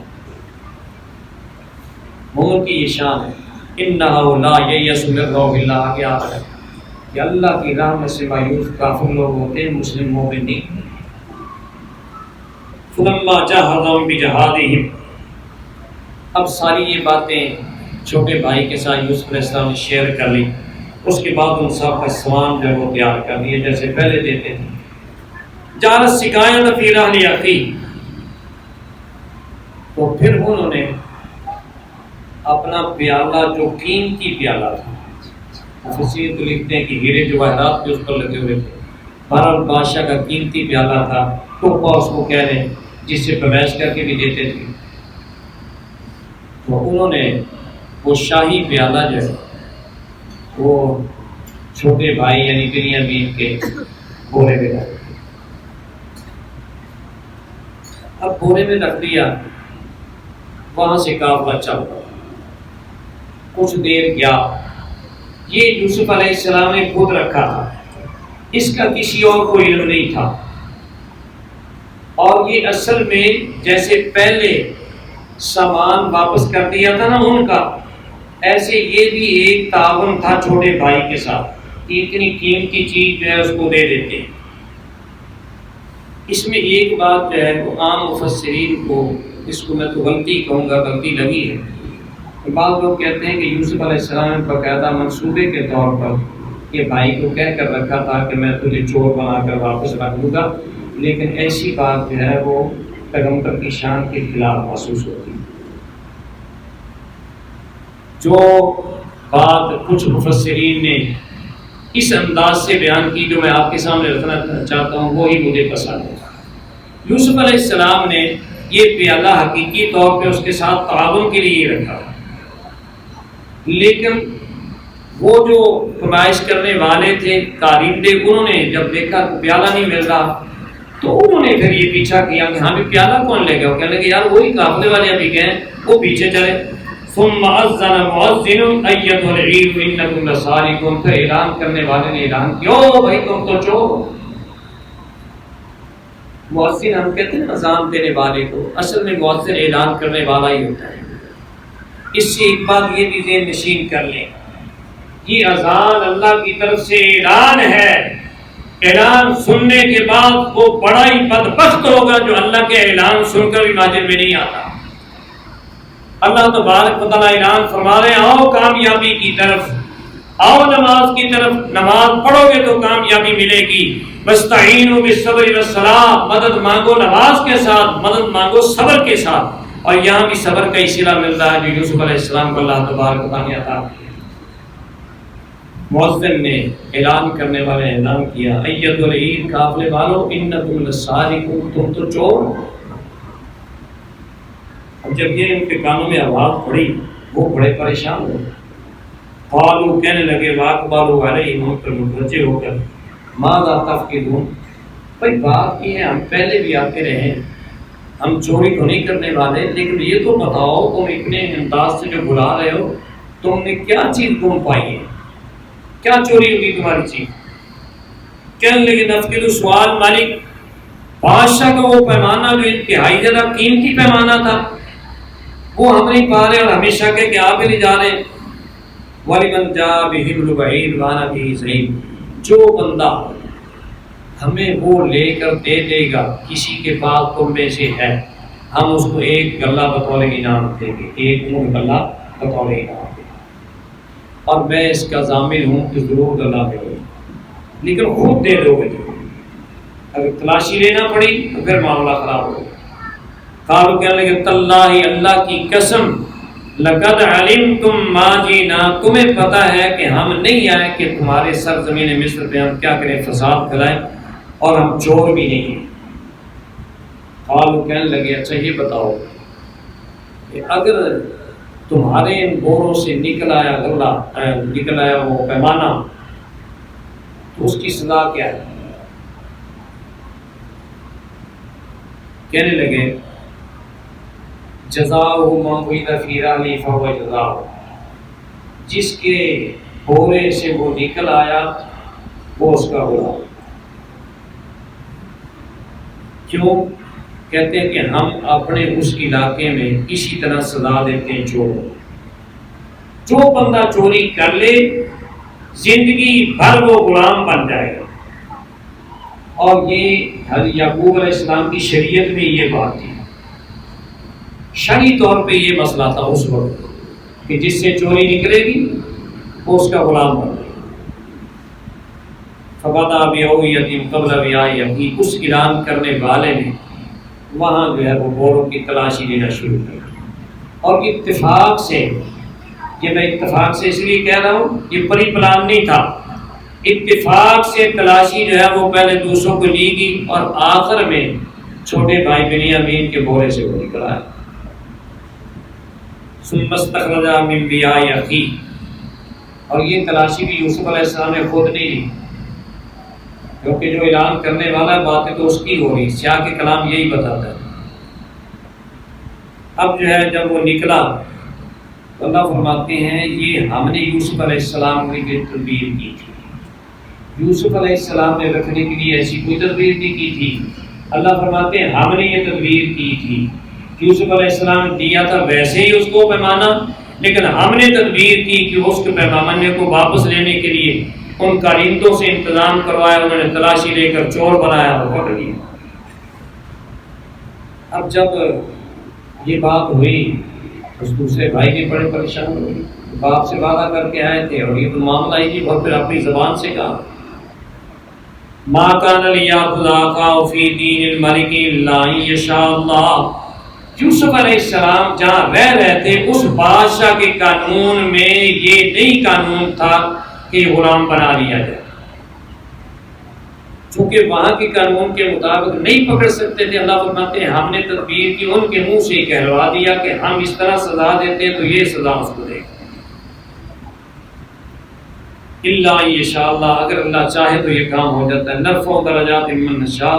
مومن کی یہ شان ہے، اِنَّهُ لَا يَيْأَسُ مِن رَّوْحِ اللَّهِ، آگے آ رہا ہے کہ اللہ کی رحمت سے مایوس کافر لوگ ہوتے ہیں، مسلم مومن نہیں۔ فَلَمَّا جَاهَدَهُم بِجِهَادِهِمْ، اب ساری یہ باتیں چھوٹے بھائی کے ساتھ یوسف علیہ السلام نے شیئر کر لی، اس کے بعد ان سب کا سامان جو ہے وہ تیار کر لیے جیسے پہلے دیتے تھے۔ جعلت سقایۃ فی رحل اخیہ، تو پھر انہوں نے اپنا پیالہ جو قیمتی پیالہ تھا، مفسرین تو لکھتے ہیں کہ ہیرے جواہرات بھی اس پر لگے ہوئے تھے، بہرحال بادشاہ کا قیمتی پیالہ تھا، ٹوپا اس کو کہہ رہے ہیں، جس سے پرویش کر کے بھی دیتے تھے۔ تو انہوں نے وہ شاہی پیالہ جو ہے وہ چھوٹے بھائی یعنی بنیامین کے بورے میں رکھ دیا۔ اب بورے میں رکھ دیا، وہاں سے قافلہ چل پڑا، کچھ دیر گیا، یہ یوسف علیہ السلام نے خود رکھا تھا، اس کا کسی اور کو علم نہیں تھا، اور یہ اصل میں جیسے پہلے سامان واپس کر دیا تھا نا ان کا، ایسے یہ بھی ایک تعاون تھا چھوٹے بھائی کے ساتھ، اتنی قیمتی چیز جو ہے اس کو دے دیتے ہیں۔ اس میں ایک بات جو ہے وہ عام مفسرین کو، اس کو میں تو غلطی کہوں گا، غلطی لگی ہے، بعض لوگ کہتے ہیں کہ یوسف علیہ السلام نے باقاعدہ منصوبے کے طور پر کہ بھائی کو کہہ کر رکھا تھا کہ میں تجھے چور بنا کر واپس رکھ دوں گا، لیکن ایسی بات جو ہے وہ پیغمبر کی شان کے خلاف محسوس ہوتی ہے۔ جو بات کچھ مفسرین نے اس انداز سے بیان کی جو میں آپ کے سامنے رکھنا چاہتا ہوں، وہی مجھے پسند ہے۔ یوسف علیہ السلام نے یہ پیالہ حقیقی طور پہ اس کے ساتھ تعاون کے لیے رکھا، لیکن وہ جو فرمائش کرنے والے تھے کارندے، انہوں نے جب دیکھا کہ پیالہ نہیں مل رہا تو انہوں نے پھر یہ پیچھا کیا کہ ہاں بھی پیالہ کون لے گیا؟ وہ کہنے لگے یار وہی قافلے والے ابھی گئے، وہ پیچھے چلے۔ ثم اذن مؤذن ایتھا العیر انکم لسارقون، پھر اعلان کرنے والے نے اعلان کیا او بھائی تم تو چور ہو۔ مؤذن ہم کہتے ہیں اذان دینے والے کو، اصل میں مؤذن اعلان کرنے والا ہی ہوتا ہے۔ اس سے ایک بات یہ بھی ذہن نشین کر لیں، یہ اذان اللہ کی طرف سے اعلان ہے، اعلان سننے کے بعد وہ بڑا ہی بدبخت ہوگا جو اللہ کے اعلان سن کر بھی مسجد میں نہیں آتا۔ اللہ تبارک و تعالیٰ اعلان فرما رہے ہیں آؤ کامیابی کی طرف، آؤ نماز کی طرف، نماز پڑھو گے تو کامیابی ملے گی۔ وَاسْتَعِينُوا بِالصَّبْرِ وَالصَّلَاةِ، مدد مانگو نماز کے ساتھ، مدد مانگو صبر کے ساتھ۔ اور یہاں بھی صبر کا صلہ مل رہا ہے جو یوسف علیہ السلام کو اللہ تبارک و تعالیٰ نے عطا کیا۔ مؤذن نے اعلان کرنے والے نے اعلان کیا ایت العیر، قافلے والو انکم لسارقون، تم تو چور ہو۔ اب جب یہ ان کے کانوں میں آواز پڑی وہ بڑے پریشان ہوئے، قالوا، کہنے لگے واقبلوا علیہم، پر متوجہ ہو کر ماذا تفقدون، بھائی بات یہ ہے ہم پہلے بھی آتے رہے، ہم چوری تو نہیں کرنے والے، لیکن یہ تو بتاؤ تم اتنے انداز سے جو بلا رہے ہو تم نے کیا چیز گم پائی ہے، کیا چوری ہوگی تمہاری چیز؟ کہنے لگے نفقد سوال مالک، بادشاہ کا وہ پیمانہ جو انتہائی زیادہ قیمتی پیمانہ تھا وہ ہم نہیں پا رہے، اور ہمیشہ کہ آپ ہی نہیں جا رہے۔ وَلِمَنْ جَاءَ بِحِمْلُ بَعِيرٍ وَأَنَا بِهِ زَعِيمٌ، جو بندہ ہمیں وہ لے کر دے دے گا کسی کے پاس تم میں سے ہے، ہم اس کو ایک گلہ بطور انعام دیں گے، ایک مون گلہ بطور انعام دیں گے، اور میں اس کا ضامن ہوں کہ ضرور گلہ دے گا، لیکن خود دے دو گے، اگر تلاشی لینا پڑی تو پھر معاملہ خراب ہوگا۔ قالوا، کہنے لگے تاللہ، اللہ کی قسم، لقد علمتم ما جئنا، تمہیں پتہ ہے کہ ہم نہیں آئے کہ تمہارے سرزمین مصر پہ ہم کیا کریں، فساد پھیلائیں، اور ہم چور بھی نہیں ہیں۔ قالوا، کہنے لگے اچھا یہ بتاؤ کہ اگر تمہارے ان بوروں سے نکل آیا غلہ، نکل آیا وہ پیمانہ، تو اس کی سزا کیا ہے؟ کہنے لگے جزاؤہ ما وجد فی رحلہ فہو جزاؤہ، جس کے بورے سے وہ نکل آیا وہ اس کا ہوا۔ کیوں؟ کہتے ہیں کہ ہم اپنے اس علاقے میں اسی طرح سزا دیتے ہیں چور، جو بندہ چوری کر لے زندگی بھر وہ غلام بن جائے گا، اور یہ حضرت یعقوب علیہ السلام کی شریعت میں یہ بات تھی، شرعی طور پہ یہ مسئلہ تھا اس وقت کہ جس سے چوری نکلے گی وہ اس کا غلام بن جائے گا۔ فبدا بأوعیة قبل وعاء أخیہ، اس اعلان کرنے والے نے وہاں جو ہے وہ بوروں کی تلاشی لینا شروع کیا، اور اتفاق سے، یہ میں اتفاق سے اس لیے کہہ رہا ہوں یہ پری پلان نہیں تھا، اتفاق سے تلاشی جو ہے وہ پہلے دوسروں کو لی گئی، اور آخر میں چھوٹے بھائی بنیامین کے بورے سے وہ نکل آیا۔ ثم استخرج من وعاء أخیہ، اور یہ تلاشی بھی یوسف علیہ السلام نے خود نہیں لی، کیونکہ جو اعلان کرنے والا باتیں تو اس کی ہو رہی، سیاق کے کلام یہی بتاتا ہے۔ اب جو ہے جب وہ نکلا تو اللہ فرماتے ہیں یہ ہم نے یوسف علیہ السلام کے لیے تدبیر کی تھی۔ یوسف علیہ السلام نے رکھنے کے لیے ایسی کوئی تدبیر نہیں کی تھی، اللہ فرماتے ہیں ہم نے یہ تدبیر کی تھی۔ یوسف علیہ السلام نے دیا تھا ویسے ہی اس کو پیمانہ، لیکن ہم نے تدبیر کی کہ اس کے پیمانے کو واپس لینے کے لیے ان کارندوں سے انتظام کروایا، انہوں نے تلاشی لے کر چور بنایا اور پکڑ لیا۔ اب جب یہ بات ہوئی اس دوسرے بھائی بھی بڑے پریشان ہوئے، باپ سے وعدہ کر کے آئے تھے اور یہ تو معاملہ ہی اور پھر اپنی زبان سے کہا ما کان لیأخذ أخاه فی دین الملک الا ان یشاء اللہ۔ یوسف علیہ السلام جہاں رہ رہے تھے اس بادشاہ کے قانون میں یہ نہیں قانون تھا کہ غلام بنا لیا جائے، چونکہ وہاں کے قانون کے مطابق نہیں پکڑ سکتے تھے۔ اللہ فرماتے ہیں ہم نے تدبیر کی، ان کے منہ سے کہلوا دیا کہ ہم اس طرح سزا دیتے تو یہ سزا اس کو دے گا، اللہ انشاء اللہ، اگر اللہ چاہے تو یہ کام ہو جاتا ہے۔ نرفع درجات من نشاء،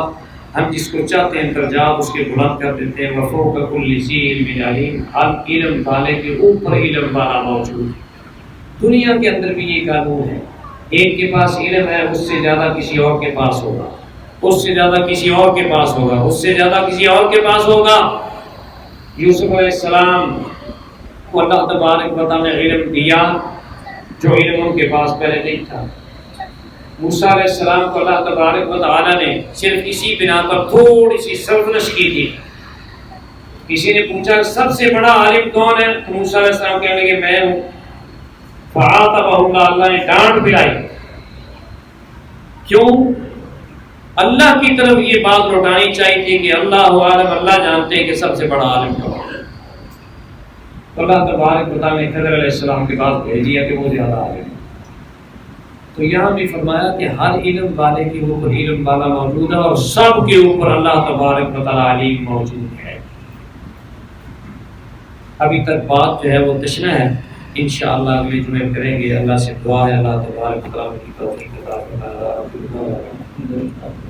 ہم جس کو چاہتے ہیں درجات اس کے بلند کر دیتے ہیں۔ وفوق کل ذی علم علیم، ہر علم والے کے اوپر علم والا موجود ہے۔ دنیا کے اندر بھی یہ قانون ہے، ایک کے پاس علم ہے اس سے زیادہ کسی اور کے پاس ہوگا، اس سے زیادہ کسی اور کے پاس ہوگا، اس سے زیادہ کسی اور کے پاس ہوگا۔ یوسف علیہ السلام کو اللہ تبارک و تعالی نے علم دیا جو علم ان کے پاس پہلے نہیں تھا۔ موسیٰ علیہ السلام کو اللہ تبارک و تعالی نے صرف اسی بنا پر تھوڑی سی سرزنش کی تھی۔ کسی نے پوچھا سب سے بڑا عالم کون ہے؟ تو موسیٰ علیہ السلام کہنے لگے میں ہوں۔ فعاتبہ اللہ، اللہ نے ڈانٹ پلائی۔ کیوں؟ اللہ کی طرف یہ بات لوٹانی چاہیے تھی کہ اللہ عالم، اللہ جانتے ہیں کہ سب سے بڑا عالم کون ہے۔ تو اللہ تبارک و تعالی نے خضر علیہ السلام کے پاس بھیج دیا کہ وہ زیادہ عالم ہے۔ تو یہاں بھی فرمایا کہ ہر علم والے کے اوپر علم والا موجود ہے اور سب کے اوپر اللہ تبارک و تعالی علیم موجود ہے۔ ابھی تک بات جو ہے وہ تشنہ ہے، انشاءاللہ اگلے جمعے کریں گے۔ اللہ سے دعا ہے اللہ تبارک و تعالی کی توفیق عطا فرمائے۔